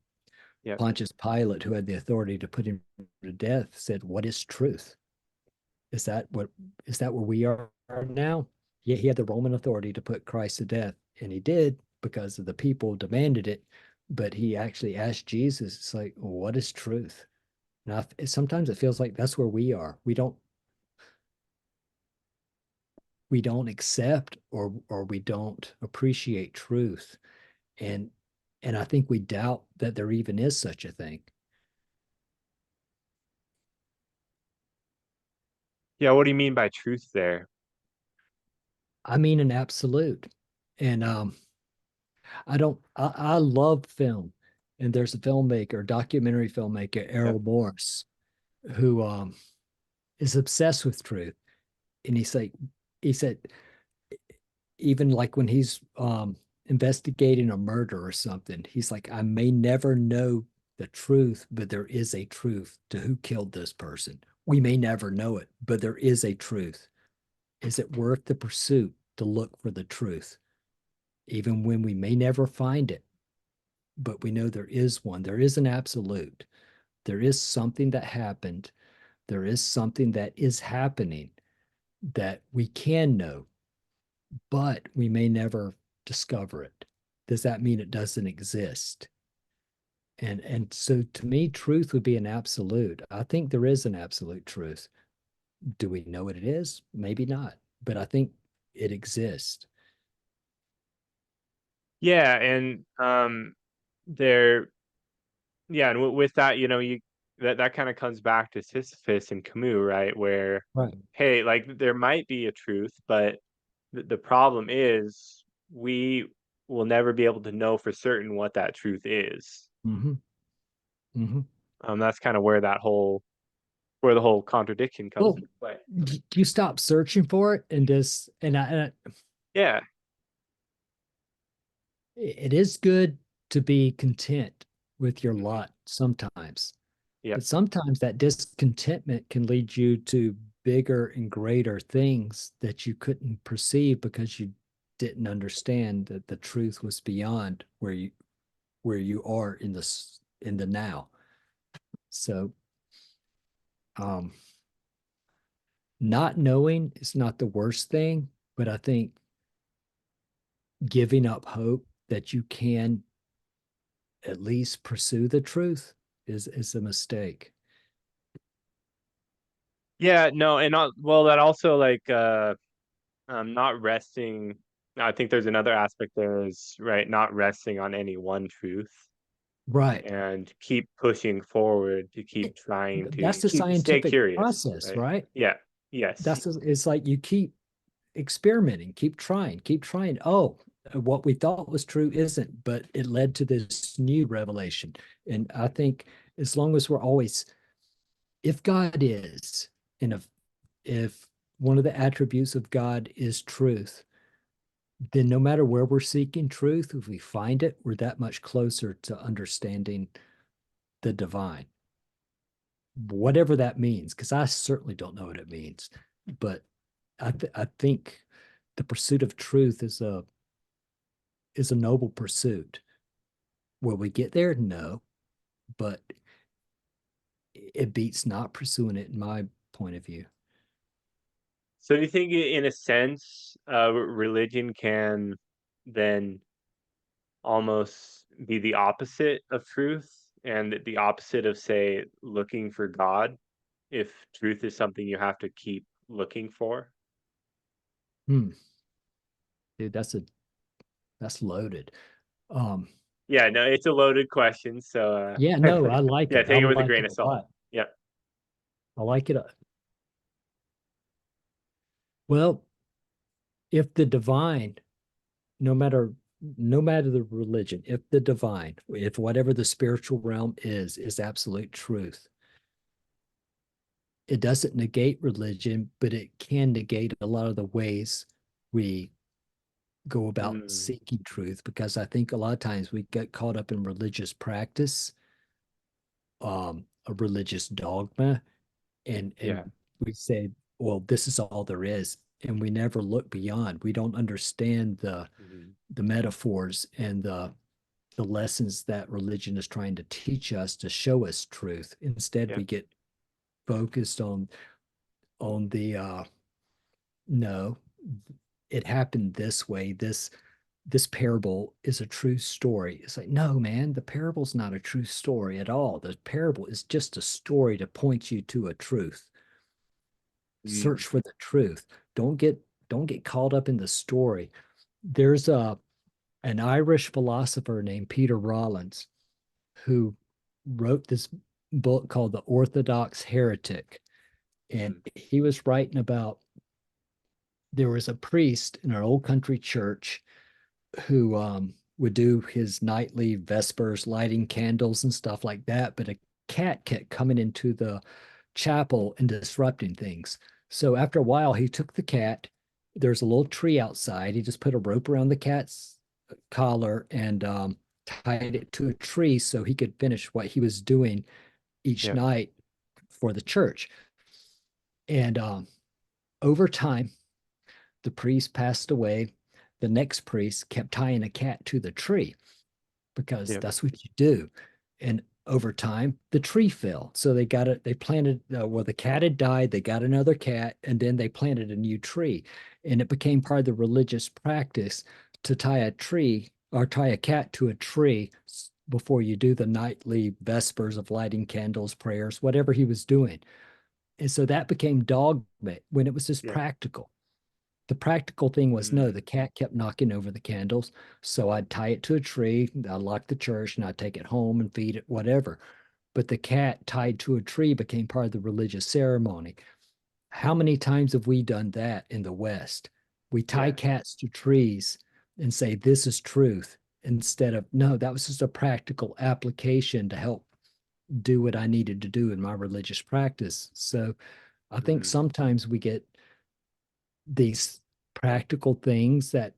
Yep. Pontius Pilate, who had the authority to put him to death, said, "What is truth? Is that what is that where we are now?" Yeah, he had the Roman authority to put Christ to death, and he did because of the people demanded it. But he actually asked Jesus, "It's like, what is truth?" Now, sometimes it feels like that's where we are. We don't accept or we don't appreciate truth, and I think we doubt that there even is such a thing. Yeah, what do you mean by truth there? I mean an absolute. And I love film. And there's a filmmaker, documentary filmmaker, Yep. Errol Morris, who is obsessed with truth. And he said, even like when he's investigating a murder or something, he's like, I may never know the truth, but there is a truth to who killed this person. We may never know it, but there is a truth. Is it worth the pursuit to look for the truth, even when we may never find it? But we know there is one. There is an absolute. There is something that happened. There is something that is happening that we can know, but we may never discover it. Does that mean it doesn't exist? And so to me, truth would be an absolute. I think there is an absolute truth. Do we know what it is? Maybe not, but I think it exists. Yeah, and there yeah, and with that, you that kind of comes back to Sisyphus and Camus, right? Where, Right. hey, like there might be a truth, but the problem is we will never be able to know for certain what that truth is. Mm-hmm. Mm-hmm. That's kind of where the whole contradiction comes Well, into play. you stop searching for it and just Yeah. it is good to be content with your Mhm. lot sometimes, Yep. but sometimes that discontentment can lead you to bigger and greater things that you couldn't perceive because you didn't understand that the truth was beyond where you are in the now. So um not knowing is not the worst thing, but I think giving up hope that you can at least pursue the truth is a mistake. Yeah, no, and not well, that also like not resting. I think there's another aspect there is right, not resting on any one truth Right. and keep pushing forward to keep trying That's to the keep stay scientific curious, process, right? right? Yeah. Yes. It's like you keep experimenting, keep trying, keep trying. Oh, what we thought was true isn't, but it led to this new revelation. And I think as long as we're always, if God is, and if one of the attributes of God is truth, then no matter where we're seeking truth, if we find it, we're that much closer to understanding the divine, whatever that means, because I certainly don't know what it means. But I think the pursuit of truth is a noble pursuit. Will we get there? No, but it beats not pursuing it in my point of view. So do you think in a sense, religion can then almost be the opposite of truth and the opposite of, say, looking for God, if truth is something you have to keep looking for? Hmm. Dude, that's loaded. Um, Yeah, no, it's a loaded question, so, yeah, no, I like yeah, it. I take it with a like grain it of a salt. lot. Yeah. I like it. Well, if the divine, no matter no matter the religion, if the divine, if whatever the spiritual realm is absolute truth, it doesn't negate religion, but it can negate a lot of the ways we go about Mm, seeking truth. Because I think a lot of times we get caught up in religious practice, a religious dogma, and yeah. we say, well, this is all there is, and we never look beyond. We don't understand Mhm. the metaphors and the lessons that religion is trying to teach us to show us truth. Instead, Yeah. we get focused on the no, it happened this way. This parable is a true story. It's like, no, man, the parable's not a true story at all. The parable is just a story to point you to a truth. Mm, Search for the truth. Don't get caught up in the story. There's a an Irish philosopher named Peter Rollins who wrote this book called The Orthodox Heretic. And mhm. he was writing about there was a priest in an old country church who would do his nightly vespers, lighting candles and stuff like that. But a cat kept coming into the chapel and disrupting things. So after a while, he took the cat. There's a little tree outside. He just put a rope around the cat's collar and tied it to a tree so he could finish what he was doing each Yeah. night for the church. And over time, the priest passed away. The next priest kept tying a cat to the tree because Yeah. that's what you do. And over time, the tree fell. So they got it, they planted, well, the cat had died, they got another cat, and then they planted a new tree. And it became part of the religious practice to tie a tree or tie a cat to a tree before you do the nightly vespers of lighting candles, prayers, whatever he was doing. And so that became dogma when it was just Yeah. practical. The practical thing was no, Mm, the cat kept knocking over the candles. So I'd tie it to a tree, I'd lock the church, and I'd take it home and feed it, whatever. But the cat tied to a tree became part of the religious ceremony. How many times have we done that in the West? We tie yeah. cats to trees and say, this is truth, instead of, no, that was just a practical application to help do what I needed to do in my religious practice. So I think Mm, sometimes we get these practical things that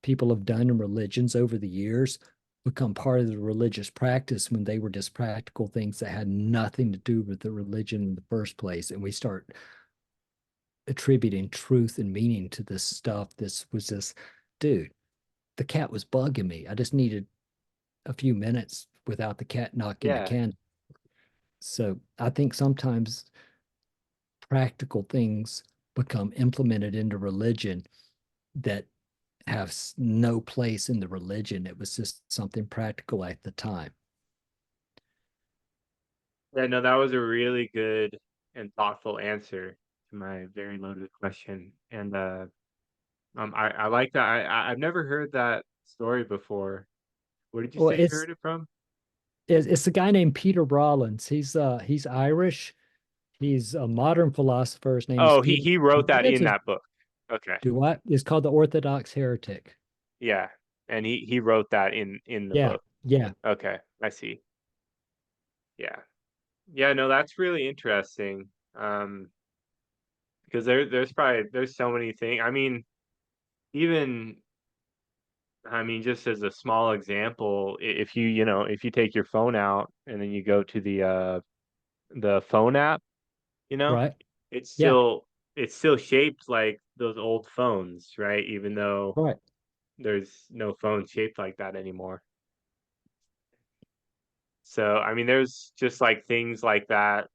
people have done in religions over the years become part of the religious practice when they were just practical things that had nothing to do with the religion in the first place. And we start attributing truth and meaning to this stuff. This was just, dude, the cat was bugging me. I just needed a few minutes without the cat knocking the Yeah. can. So I think sometimes practical things become implemented into religion that have no place in the religion. It was just something practical at the time. Yeah, no, that was a really good and thoughtful answer to my very loaded question. And I like that. I've never heard that story before. Where did you Well, say you heard it from? it's a guy named Peter Rollins. He's Irish. He's a modern philosopher. His name is Oh, Peter. he wrote that He has in a that book. Okay. do what? It's called The Orthodox Heretic. Yeah. And he wrote that in the Yeah, book. yeah, Okay, I see. Yeah. Yeah, no, that's really interesting. Because there's so many things. Even I mean, just as a small example, if if you take your phone out and then you go to the phone app, you know, right. it's Yeah, still it's still shaped like those old phones, right? Even though right, there's no phone shaped like that anymore. So, I mean, there's just like things like that,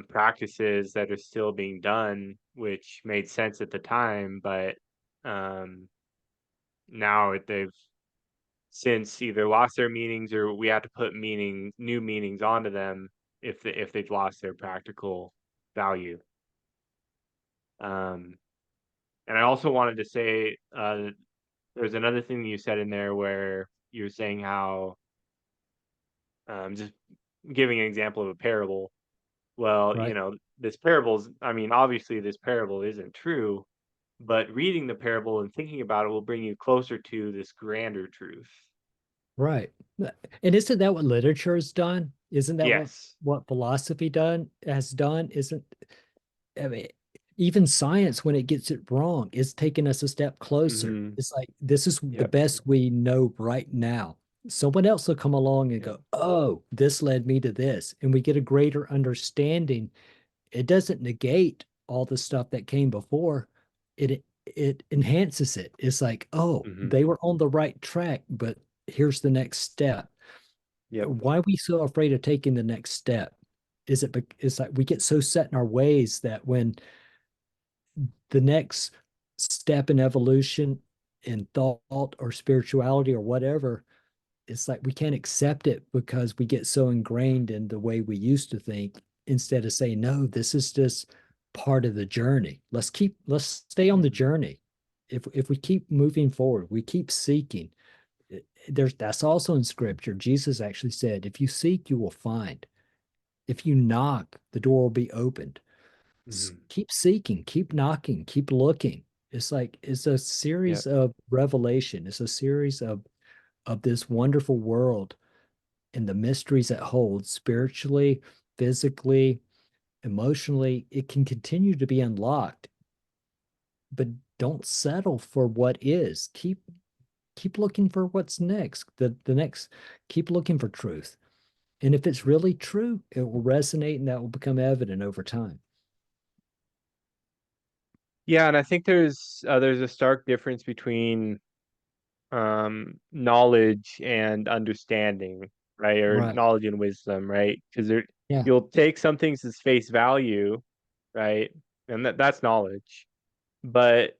practices that are still being done, which made sense at the time, but um, now they've since either lost their meanings or we have to put new meanings onto them if they've lost their practical value. Um, and I also wanted to say there's another thing you said in there where you were saying how just giving an example of a parable. Well, right, I mean, obviously this parable isn't true, but reading the parable and thinking about it will bring you closer to this grander truth. right. And isn't that what literature has done? Isn't that Yes. what philosophy done has done? Isn't I mean, even science, when it gets it wrong, is taking us a step closer. Hmm. It's like this is the Yep. best we know right now. Someone else will come along and Yep. go, "Oh, this led me to this," and we get a greater understanding. It doesn't negate all the stuff that came before. It enhances it. It's like, oh, Hmm. they were on the right track, but here's the next step. Yep. Why are we so afraid of taking the next step? It's like we get so set in our ways that when the next step in evolution in thought or spirituality or whatever, it's like we can't accept it because we get so ingrained in the way we used to think instead of saying, no, this is just part of the journey. Let's stay on the Hmm. journey. If we keep moving forward, we keep seeking. That's also in scripture. Jesus actually said, if you seek, you will find. If you knock, the door will be opened. Hmm. Keep seeking, keep knocking, keep looking. It's like it's a Yep. series of revelation. It's a series of this wonderful world and the mysteries it holds spiritually, physically, emotionally. It can continue to be unlocked, but don't settle for what is. Keep looking for what's next. The next keep looking for truth. And if it's really true, it will resonate and that will become evident over time. Yeah, and I think there's a stark difference between knowledge and understanding, right? Or Right. knowledge and wisdom, right? Because there Yeah. you'll take some things as face value, right? And that's knowledge. But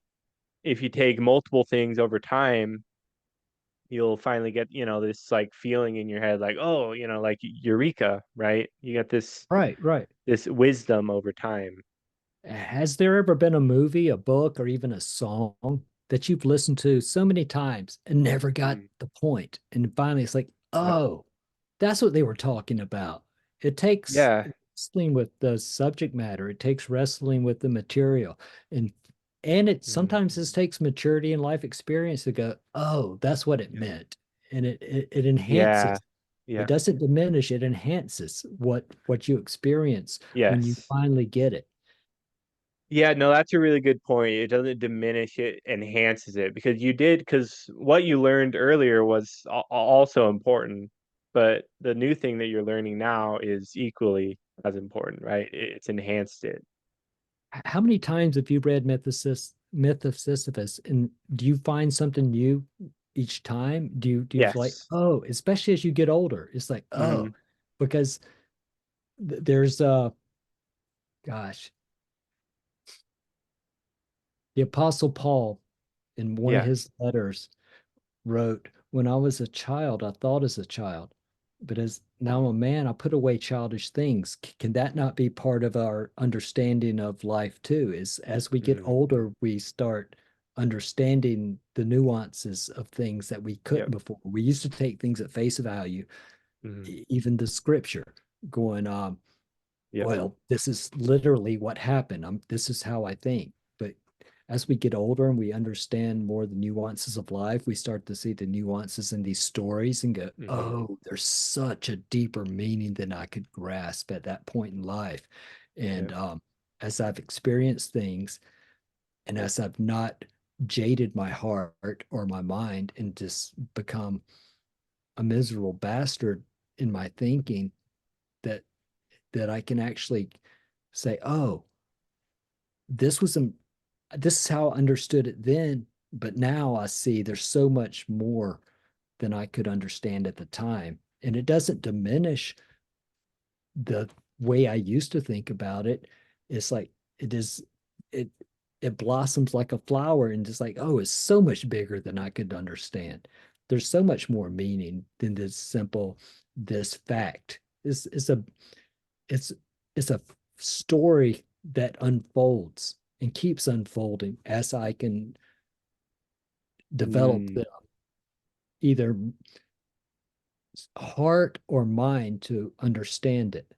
if you take multiple things over time, you'll finally get, this like feeling in your head like, oh, like eureka, right? You get Right. Right. this wisdom over time. Has there ever been a movie, a book, or even a song that you've listened to so many times and never got Mm, the point? And finally, it's like, yep. oh, that's what they were talking about. It takes Yeah. wrestling with the subject matter. It takes wrestling with the material, and and it Mm, sometimes just takes maturity and life experience to go, oh, that's what it yep. meant, and it Yeah. enhances. It Yeah. doesn't diminish. It enhances what you experience when you Yes. finally get it. Yeah, no, that's a really good point. It doesn't diminish it, enhances it because what you learned earlier was also important, but the new thing that you're learning now is equally as important, right? It's enhanced it. how many times have you read Myth of Sisyphus, and do you find something new each time? Do you feel like, Yes. oh, especially as you get older, it's like, Hmm. oh, because there's gosh, the Apostle Paul in one of Yeah. his letters wrote, "When I was a child, I thought as a child, but as now I'm a man, I put away childish things." Can that not be part of our understanding of life too? Is as we get Hmm. older, we start understanding the nuances of things that we couldn't Yep. before. We used to take things at face value, Hmm. even the scripture, going, Yep. well, this is literally what happened. This is how I think. But as we get older and we understand more the nuances of life, we start to see the nuances in these stories and go, Hmm. oh, there's such a deeper meaning than I could grasp at that point in life. And Yep. as I've experienced things and as I've not jaded my heart or my mind and just become a miserable bastard in my thinking, that I can actually say, oh, this was a this is how I understood it then, but now I see there's so much more than I could understand at the time. And it doesn't diminish the way I used to think about it. It's like it is it it blossoms like a flower and just like, oh, it's so much bigger than I could understand. There's so much more meaning than this simple this fact. It's it's a story that unfolds and keeps unfolding as I can develop Mm. the either heart or mind to understand it.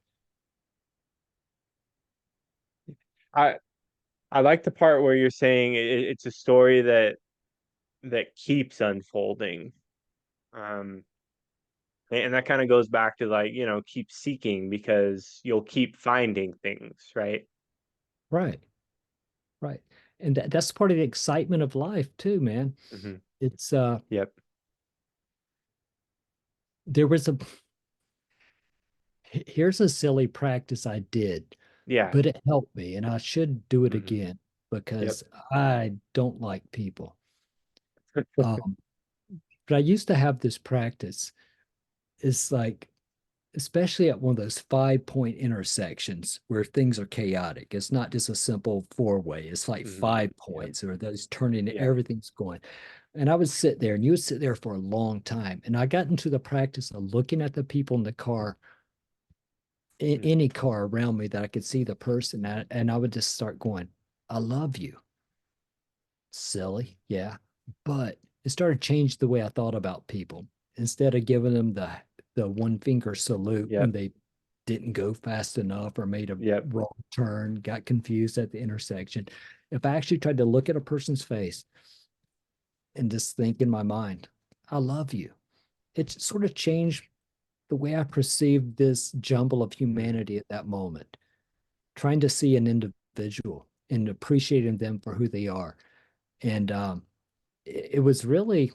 I I like the part where you're saying it's a story that keeps unfolding. Um, and that kind of goes back to, like, keep seeking, because you'll keep finding things, right? Right, right. And that's part of the excitement of life too, man. Hmm. It's Yep. there was a here's a silly practice I did, Yeah. but it helped me and I should do it Hmm. again Yep. because I don't like people. Um, but I used to have this practice. It's like especially at one of those 5 point intersections where things are chaotic. It's not just a simple four-way. It's like Hmm. five Yep. points or those turning, Yeah. everything's going. And I would sit there and you would sit there for a long time. And I got into the practice of looking at the people in the car, in Mm. any car around me that I could see the person at, and I would just start going, I love you. Silly, yeah. But it started to change the way I thought about people. Instead of giving them the one finger salute when Yep. they didn't go fast enough or made a Yep. wrong turn, got confused at the intersection. If I actually tried to look at a person's face and just think in my mind, I love you, it sort of changed the way I perceived this jumble of Mm. humanity at that moment, trying to see an individual and appreciating them for who they are. And it was really,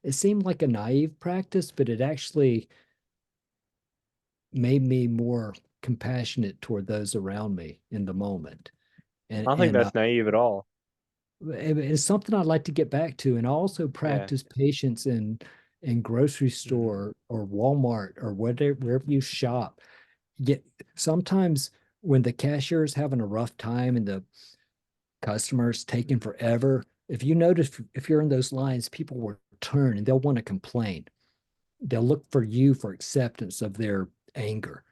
it seemed like a naive practice, but it actually made me more compassionate toward those around me in the moment. I don't think And that's naive at all. it's something I'd like to get back to. And I also Yeah. practice patience in grocery Hmm. store or Walmart or whatever wherever you shop. Yet sometimes when the cashier is having a rough time and the customer's taking forever, if you notice if you're in those lines, people will turn and they'll want to complain. They'll look for you for acceptance of their anger.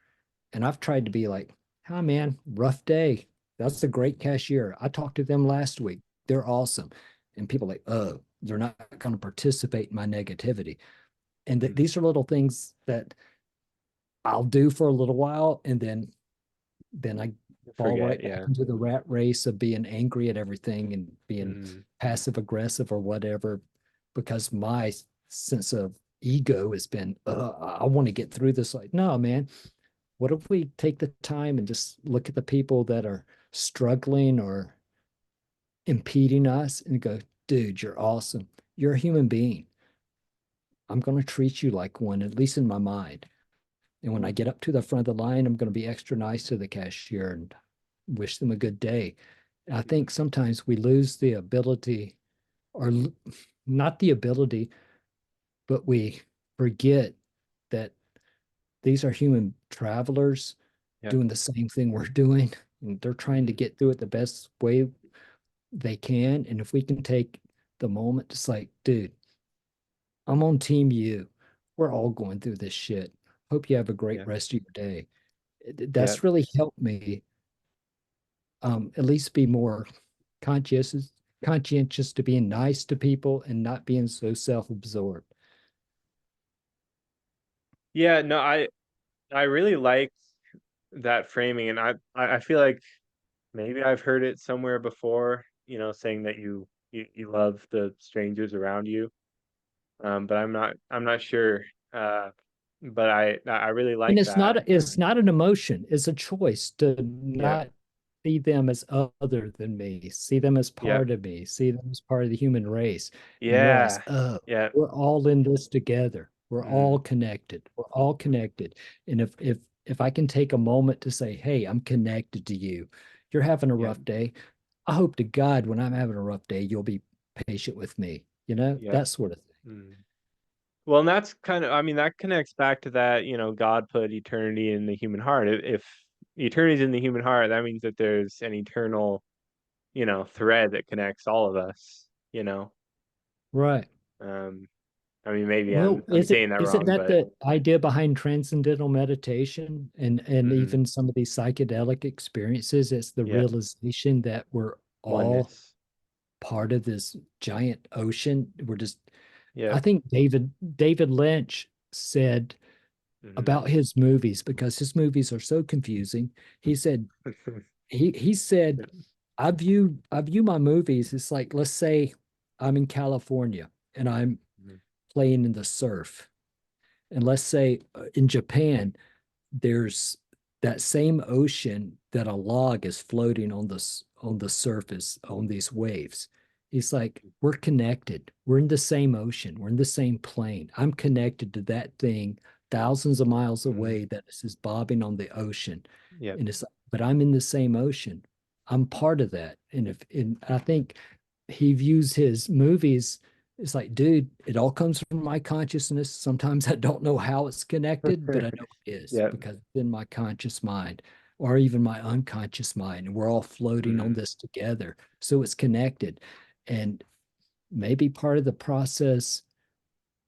And I've tried to be like, hi, man, rough day. That's a great cashier. I talked to them last week. They're awesome. And people are like, oh, they're not going to participate in my negativity. And Mm. these are little things that I'll do for a little while. And then I fall right Forget. back Yeah. into the rat race of being angry at everything and being Hmm. passive aggressive or whatever, because my sense of ego has been, I want to get through this. Like, no, man, what if we take the time and just look at the people that are struggling or impeding us and go, dude, you're awesome. You're a human being. I'm going to treat you like one, at least in my mind. And when I get up to the front of the line, I'm going to be extra nice to the cashier. And wish them a good day. I Mhm. think sometimes we lose the ability, or not the ability, but we forget that these are human travelers Yep. doing the same thing we're doing. And they're trying to Mhm. get through it the best way they can. And if we can take the moment, just like, dude, I'm on team you. We're all going through this shit. Hope you have a great Yep. rest of your day. Yep. That's really helped me at least be more conscientious conscientious to being nice to people and not being so self-absorbed. Yeah, no, I really like that framing, and I feel like maybe I've heard it somewhere before, saying that you love the strangers around you. But I'm not sure. Uh, but I really And like it's that. not an emotion, it's a choice to Yep. not see them as other than me, see them as Yep. part of me, see them as part of the human race, and realize, Yeah. oh, Yeah. we're all in this together. We're all Mm, connected. We're all connected. And if I can take a moment to say, hey, I'm connected to you. You're having a yep. rough day. I hope to God when I'm having a rough day, you'll be patient with me. Yep. That sort of thing. Mm. Well, and that's I mean, that connects back to that, God put eternity in the human heart. If eternity is in the human heart, that means that there's an eternal, thread that connects all of us, you know. Right. Um, I mean, maybe I'm Well, I'm saying that isn't wrong, that but the idea behind transcendental meditation and mhm, even some of these psychedelic experiences? It's the yeah, realization that we're all oneness. part of this giant ocean. We're just, I Yep. think David Lynch said Mhm. about his movies, because his movies are so confusing. He said he said, Yep. I view my movies. It's like, let's say I'm in California and I'm Mhm. playing in the surf. And let's say in Japan, there's that same ocean that a log is floating on the surface on these waves. He's like, we're connected. We're in the same ocean. We're in the same plane. I'm connected to that thing thousands of miles Mhm. away that is bobbing on the ocean. Yep. And it's like, but I'm in the same ocean. I'm part of that. And I think he views his movies, it's like, dude, it all comes from my consciousness. Sometimes I don't know how it's connected, but I know it is Yep. because it's in my conscious mind or even my unconscious mind. And we're all floating on Mhm. this together. So it's connected. And maybe part of the process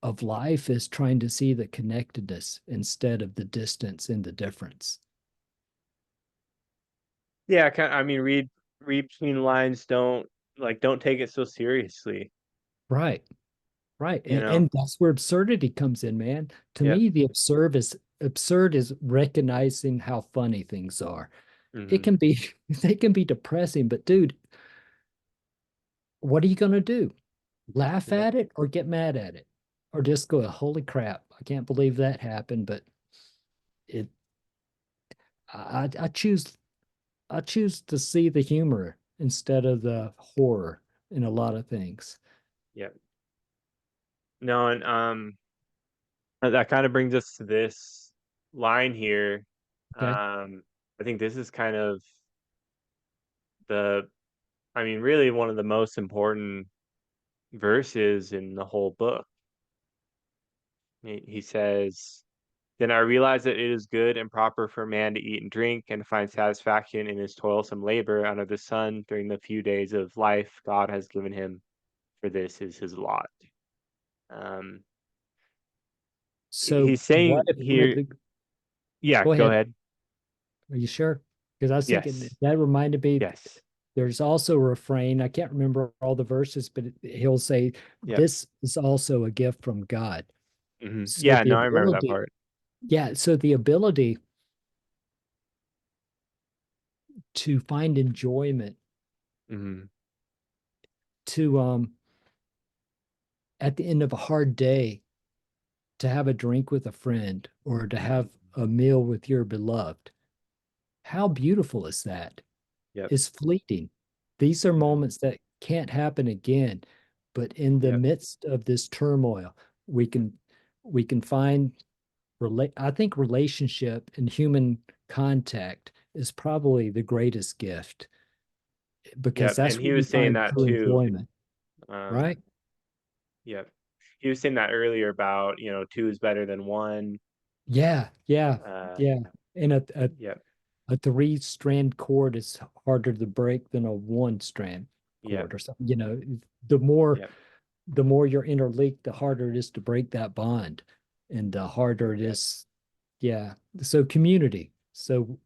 of life is trying to see the connectedness instead of the distance and the difference. Yeah, I mean, read between the lines. Don't take it so seriously, Right. Right. you know. And that's where absurdity comes in, man. To Yep. me, the absurd is recognizing how funny things are. It Mhm. can be they can be depressing, but dude, what are you gonna do? Laugh Yep. at it or get mad at it? Or just go, holy crap, I can't believe that happened. But it I choose I choose to see the humor instead of the horror in a lot of things. Yep. No, and that kind of brings us to this line here. Okay. I think this is kind of the I mean, really one of the most important verses in the whole book. He says, "Then I realized that it is good and proper for man to eat and drink and find satisfaction in his toilsome labor under the sun during the few days of life God has given him, for this is his lot." Um, So he's what saying if one of here, the yeah, go go ahead. ahead. Are you sure? Because I was thinking Yes, that reminded me, yes, there's also a refrain. I can't remember all the verses, but he'll say, yep, this is also a gift from God. So yeah. the No, I remember that ability, part. yeah, so the ability to find enjoyment, Hmm. to at the end of a hard day, to have a drink with a friend or to have Hmm. a meal with your beloved. How beautiful is that? Yep. It's fleeting. These are Hmm. moments that can't happen again. But in the Yep. midst of this turmoil, we can we can find relate I think relationship and human contact is probably the greatest gift because Yep. And that's he where you was saying find that true too. enjoyment, Um, right? yep. He was saying that earlier about, two is better than one. Yeah, yeah, Uh, yeah. And yep. a three-strand cord is harder to break than a one-strand Yep. cord or something. The more Yep. the more you're interlinked, the harder it is to break that bond, and the harder it Yep. is. Yeah. So community. So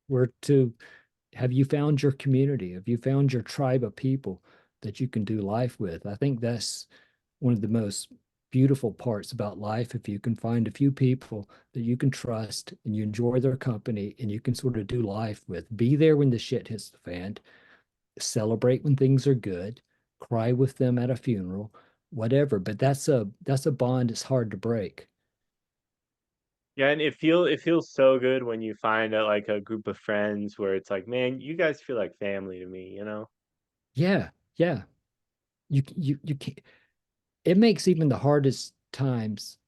we're to have you found your community? Have you found your tribe of people that you can do life with? I think that's one of the most beautiful parts about life. If you can find a few people that you can trust and you enjoy their company and you can sort of do life with, be there when the shit hits the fan, celebrate when things are good, cry with them at a funeral, whatever. But that's a bond that's hard to break. Yeah, and it feels so good when you find like a group of friends where it's like, man, you guys feel like family to me, you know? Yeah, yeah. You can't. It makes even the hardest times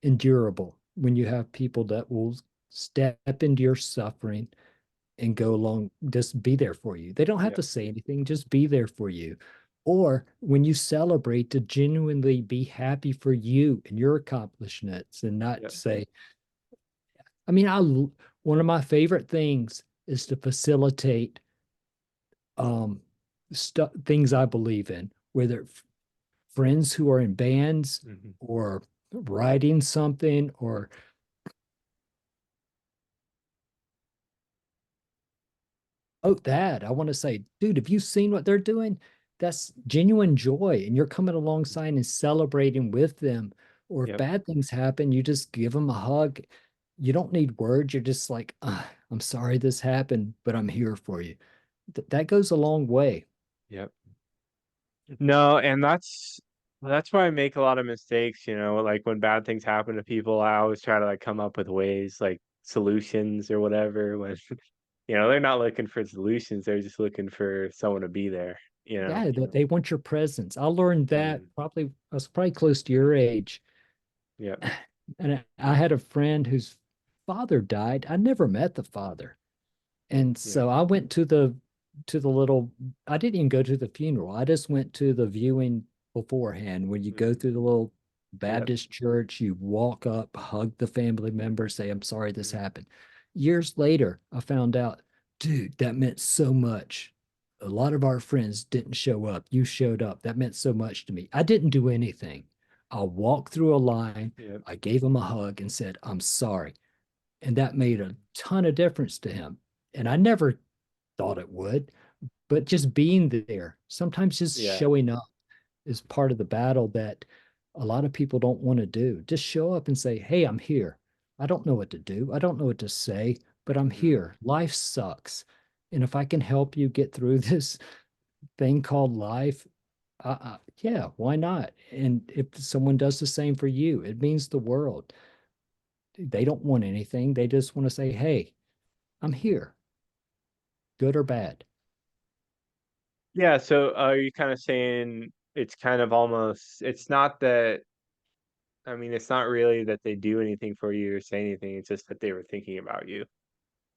endurable when you have people that will step into your suffering and go along, just be there for you. They don't have Yep. to say anything, just be there for you. Or when you celebrate, to genuinely be happy for you and your accomplishments and not Yep. say, I mean, one of my favorite things is to facilitate um stuff things I believe in, whether friends who are in bands Hmm. or writing something or oh, that I want to say, dude, have you seen what they're doing? That's genuine joy. And you're coming alongside and celebrating with them. Or if Yep. bad things happen, you just give them a hug. You don't need words. You're just like, I'm sorry this happened, but I'm here for you. That goes a long way. Yep. No, and that's why I make a lot of mistakes, like when bad things happen to people, I always try to like come up with ways, like solutions or whatever, when they're not looking for solutions, they're just looking for someone to be there, you know. Yeah, that they want your presence. I learned that Mm, probably, I was probably close to your age. yep. And I had a friend whose father died. I never met the father. And Yep. so I went to the little I didn't even go to the funeral. I just went to the viewing beforehand. When you go Mm, through the little yep. Baptist church, you walk up, hug the family member, say, I'm sorry this Mm, happened. Years later, I found out, dude, that meant so much. A lot of our friends didn't show up. You showed up. That meant so much to me. I didn't do anything. I walked through a line, yep. I gave him a hug and said, I'm sorry. And that made a ton of difference to him. And I never thought it would, but just being there, sometimes just Yeah. showing up is part of the battle that a lot of people don't want to do. Just show up and say, hey, I'm here. I don't know what to do. I don't know what to say, but I'm Mm, here. Life sucks. And if I can help you get through this thing called life, yeah, why not? And if someone does the same for you, it means the world. They don't want anything. They just want to say, hey, I'm here, good or bad. yeah, so are you kind of saying it's kind of almost, it's not that, I mean, it's not really that they do anything for you or say anything, it's just that they were thinking about you.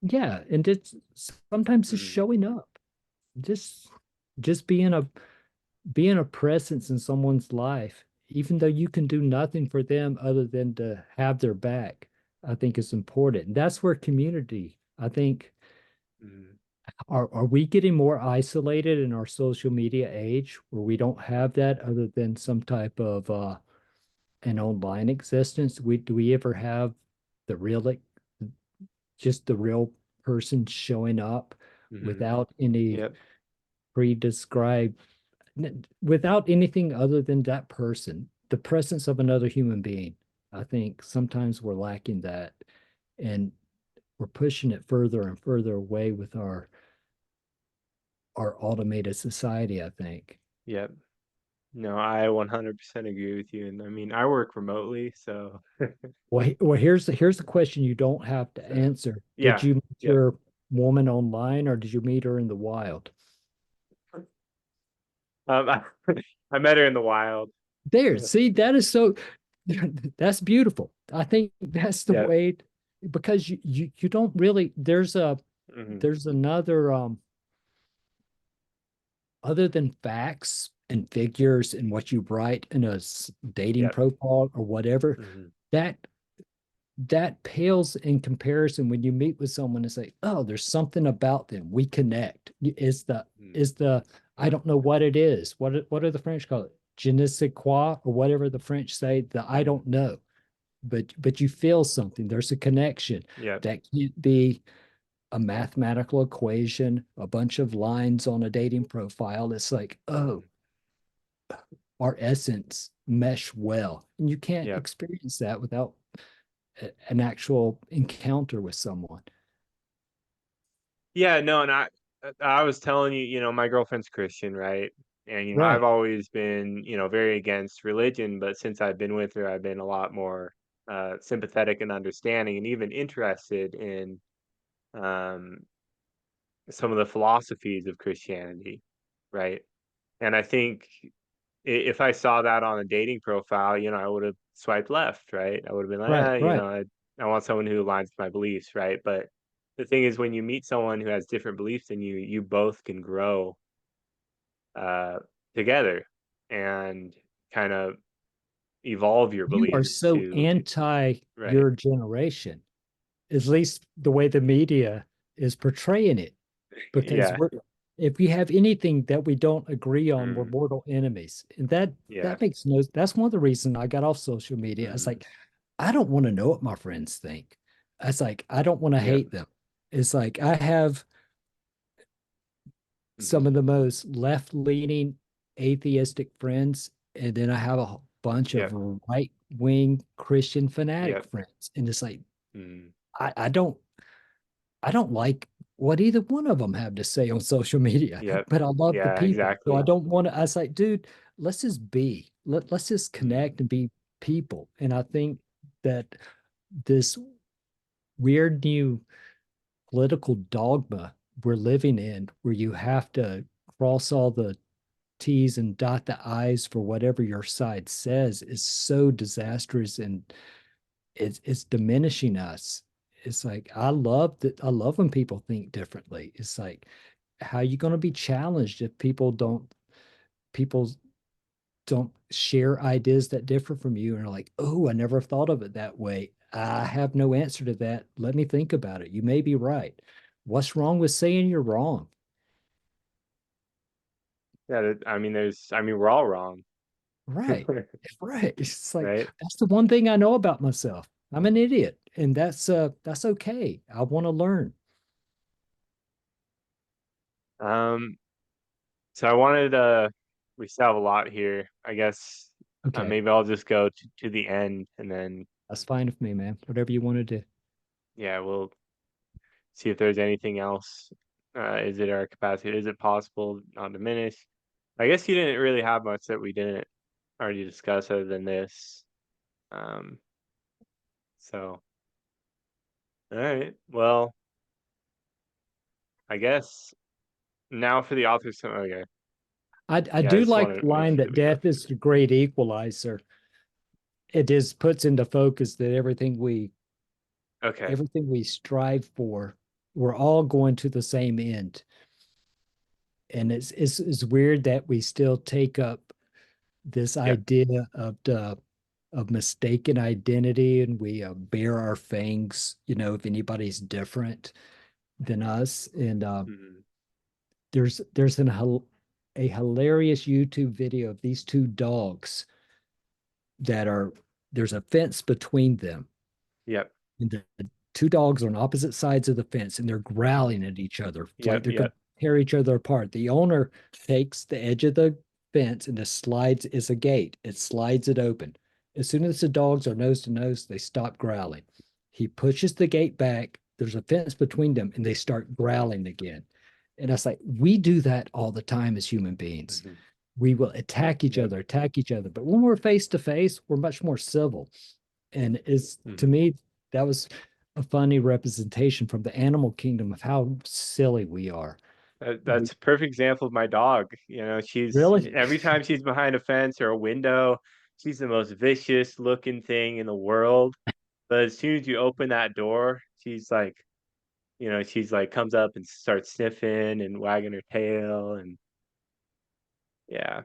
Yeah, and it's sometimes just Mm, showing up, just just being a presence in someone's life, even though you can do nothing for them other than to have their back, I think is important. And that's where community, I think, mm, are we getting more isolated in our social media age where we don't have that other than some type of an online existence? Do we ever have the real just the real person showing up mhm. without any Yep. pre-described, without anything other than that person, the presence of another human being. I think sometimes we're lacking that and we're pushing it further and further away with our automated society, I think. Yep. No, I 100% agree with you. And I mean, I work remotely, so Well, here's a question you don't have to so answer. Did yeah. you meet Yep. your woman online or did you meet her in the wild? I, I met her in the wild. There, see, that is so that's beautiful. I think that's the Yep. way. because you don't really Hmm. there's another other than facts and figures and what you write in a dating Yep. profile or whatever, Hmm. that that pales in comparison when you meet with someone and say, "Oh, there's something about them. We connect." Is the I don't know what it is. What do the French call it? Je ne sais quoi, or whatever the French say, the I don't know. But you feel something. There's a connection Yep. that can't be a mathematical equation, a bunch of lines on a dating profile. It's like, oh, Hmm. our essence mesh well. And you can't Yep. experience that without an actual encounter with someone. Yeah, no, and I was telling you, my girlfriend's Christian, right? And I've Right, always been, very against religion, but since I've been with her, I've been a lot more sympathetic and understanding and even interested in um some of the philosophies of Christianity, right? And I think if I saw that on a dating profile, I would have swiped left, right? I would have been like, right, right. I want someone who aligns with my beliefs, right? But the thing is, when you meet someone who has different beliefs than you both can grow uh, together and kind of evolve your You are beliefs so to anti right, your generation, at least the way the media is portraying it, because yeah, we're if we have anything that we don't agree on, we're mm, mortal enemies. And that yeah, makes no that's one of the reasons I got off social media. It's mm, like, I don't want to know what my friends think. It's like I don't want to yep, hate them. It's like I have some hmm, of the most left-leaning atheistic friends, and then I have a bunch of yep, right-wing Christian fanatic yep, friends. And it's like mm, I, I don't I don't like what either one of them have to say on social media, yep, but I love the yeah, people. So I exactly, don't want to, I was like, dude, let's just be, let's just mm, connect and be people. And I think that this weird new political dogma we're living in, where you have to cross all the T's and dot the I's for whatever your side says, is so disastrous, and it's diminishing us. It's like I love when people think differently. It's like, how are you going to be challenged if people don't share ideas that differ from you and are like, oh, I never thought of it that way. I have no answer to that. Let me think about it. You may be right. What's wrong with saying you're wrong? yeah. We're all wrong, Right. Right. It's like, right? that's the one thing I know about myself. I'm an idiot, and that's okay. I want to learn. Um, so I wanted we still have a lot here. I guess Okay. maybe I'll just go to the end and then That's fine with me, man. Whatever you want to do. yeah, we'll see if there's anything else. Is it our capacity? Is it possible not diminish? I guess you didn't really have much that we didn't already discuss other than this. Um, so all right. Well, I guess now for the author. So okay. I Yeah, I do just like want the to make line sure that that we go death through is the great equalizer. It just puts into focus that Okay. everything we strive for, we're all going to the same end. And it's weird that we still take up this Yep. idea of mistaken identity, and we bare our fangs, if anybody's different than us. And Hmm. there's a hilarious YouTube video of these two dogs that are there's a fence between them, Yep. and the two dogs are on opposite sides of the fence, and they're growling at each other like Yep. they're going Yep. to tear each other apart. The owner takes the edge of the fence and just slides. It's a gate. It slides it open. As soon as the dogs are nose to nose, they stop growling. He pushes the gate back. There's a fence between them, and they start growling again. And it's like, we do that all the time as human beings. Hmm. We will Yep. attack each other. But when we're face to face, we're much more civil. And it's to Hmm. me, that was a funny representation from the animal kingdom of how silly we are. We That's a perfect example of my dog. She's really, every time she's behind a fence or a window, she's the most vicious looking thing in the world. But as soon as you open that door, she's like, she's like comes up and starts sniffing and wagging her tail, and yeah,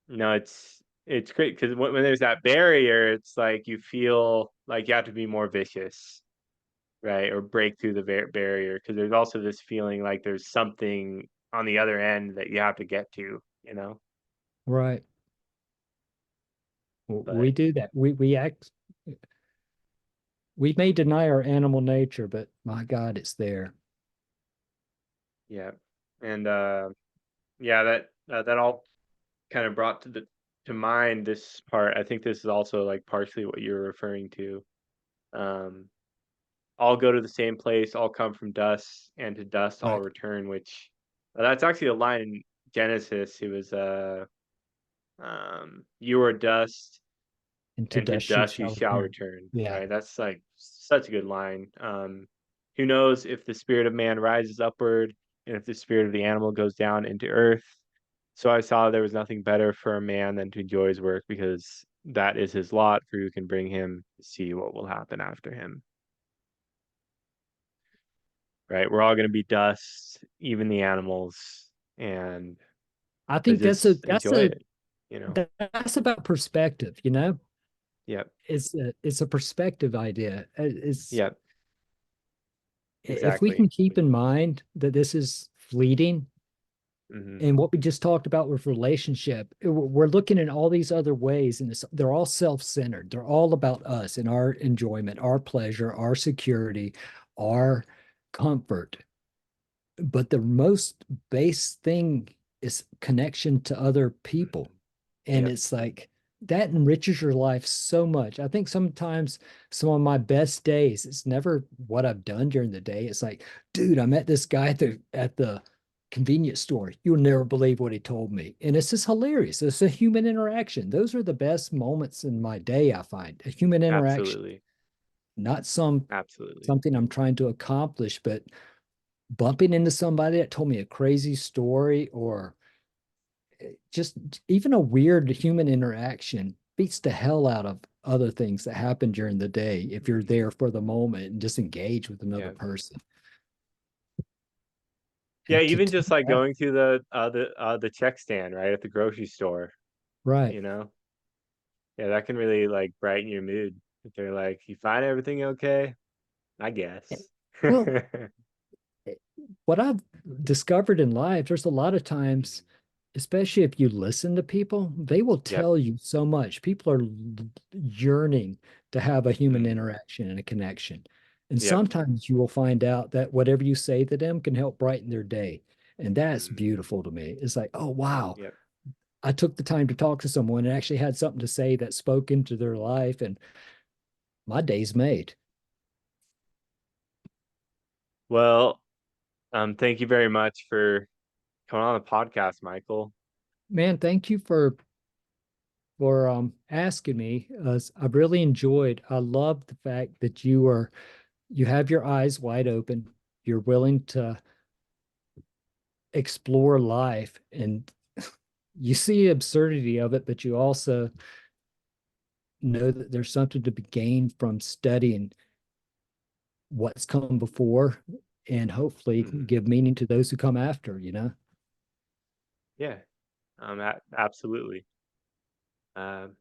no, it's great because when there's that barrier, it's like you feel like you have to be more vicious, right, or break through the barrier because there's also this feeling like there's something on the other end that you have to get to, Right. We but do that. We act. We may deny our animal nature, but my God, it's there. yeah, and yeah, that all kind of brought to mind this part. I think this is also like partially what you're referring to. Um, all go to the same place, all come from dust, and to dust all Right. return. Which that's actually a line in Genesis. It was you are dust, Into and to dust you dust you shall shall return. return. Yeah. Right? That's like such a good line. Who knows if the spirit of man rises upward, and if the spirit of the animal goes down into earth. So I saw there was nothing better for a man than to enjoy his work, because that is his lot, for who can bring him to see what will happen after him. Right? We're all going to be dust, even the animals, and I to think just enjoy it, you know? that's about perspective, you know? Yep. It's a perspective idea. It's Yep. if we Exactly. can keep in mind that this is fleeting Hmm. and what we just talked about with relationship, we're looking at all these other ways and they're all self-centered. They're all about us and our enjoyment, our pleasure, our security, our comfort. But the most base thing is connection to other people. Hmm. And Yep. it's like that enriches your life so much. I think sometimes some of my best days, it's never what I've done during the day. It's like, dude, I met this guy at the convenience store. You'll never believe what he told me. And it's just hilarious. It's a human interaction. Those are the best moments in my day, I find. A human interaction, Absolutely. not Absolutely. something I'm trying to accomplish, but bumping into somebody that told me a crazy story or just even a weird human interaction beats the hell out of other things that happen during the day if you're Hmm. there for the moment and just engage with another Yeah. person. Yeah. And Even to just like that, going to the check stand, right, at the grocery store, right. you know? Yeah, that can really like brighten your mood. If they're like, "You find everything okay?" I guess. Well, what I've discovered in life, there's a lot of times, Mhm. especially if you listen to people, they will Yep. tell you so much. People are yearning to have a human Mhm. interaction and a connection. And Yep. sometimes you will find out that whatever you say to them can help brighten their day. And that's Mhm. beautiful to me. It's like, oh, wow, Yep. I took the time to talk to someone and actually had something to say that spoke into their life, and my day's made. Well, thank you very much for coming on the podcast, Michael. Man, thank you for asking me. I've really enjoyed. I love the fact that you have your eyes wide open. You're willing to explore life, and you see the absurdity of it, but you also know that there's something to be gained from studying what's come before and hopefully Mhm. give meaning to those who come after, you know? Yeah. Absolutely. Um,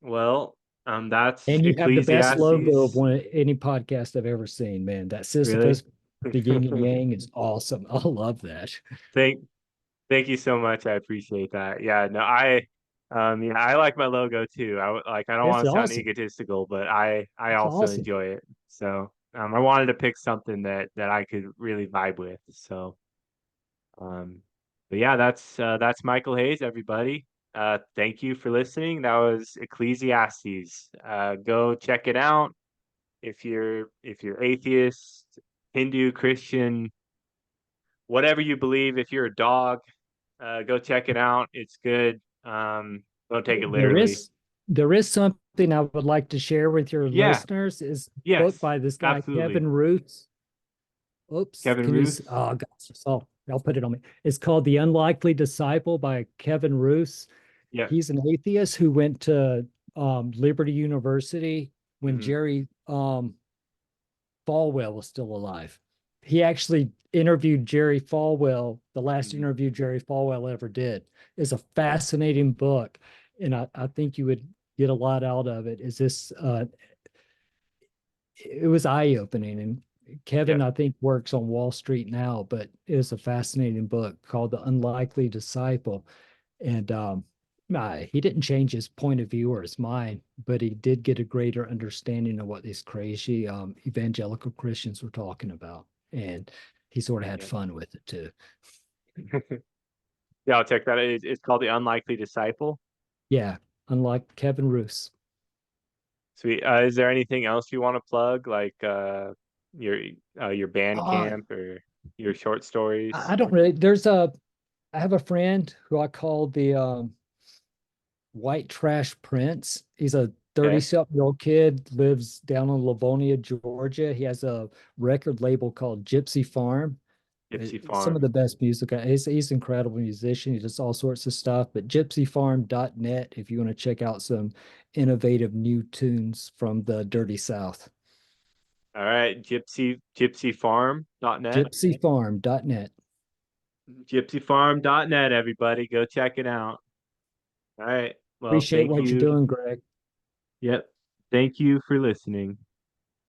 well, that's And you have the best logo of Ecclesiastes. any podcast I've ever seen, man. That Really? Sisyphus, the yin and yang is awesome. I love that. Thank Thank you so much. I appreciate that. Yeah, no, yeah, I like my logo too. I don't It's want to sound awesome. egotistical, but I It's also awesome. enjoy it. So, I wanted to pick something that I could really vibe with. So, um, but yeah, that's Michael Hayes, everybody. Thank you for listening. That was Ecclesiastes. Go check it out if you're atheist, Hindu, Christian, whatever you believe. If you're a dog, go check it out. It's good. Don't take it There literally. is there is something I would like to share with your Yeah. listeners is a book Yes. by this guy, Absolutely. Kevin Root. Oops, Kevin can you? Ruth. Oh gosh, I'll put it on me. It's called The Unlikely Disciple by Kevin Roos. Yeah. He's an atheist who went to Liberty University when Hmm. um, Falwell was still alive. He actually interviewed Jerry Falwell. The last Mhm. interview Jerry Falwell ever did is a fascinating book, and I think you would get a lot out of it. Is this it was eye opening, and Yeah, Kevin I think works on Wall Street now, but it was a fascinating book called The Unlikely Disciple, and he didn't change his point of view or his mind, but he did get a greater understanding of what these crazy evangelical Christians were talking about. And he sort of had yeah. fun with it too. Yeah, I'll check that. It's called The Unlikely Disciple. Yeah, unlike Kevin Roos. Sweet. Is there anything else you want to plug, like your your band Uh, camp or your short stories? I don't really, I have a friend who I call the White Trash Prince. He's a Okay. 30-something-year-old kid, lives down in Livonia, Georgia. He has a record label called Gypsy Farm. Gypsy Some of Farm. the best music. He's an incredible musician. He does all sorts of stuff. But gypsyfarm.net if you want to check out some innovative new tunes from the Dirty South. All right, gypsyfarm.net. Gypsyfarm.net. Gypsyfarm.net, everybody. Go check it out. All right. Well, Appreciate thank what you're you. doing, Greg. Yep. Thank you for listening.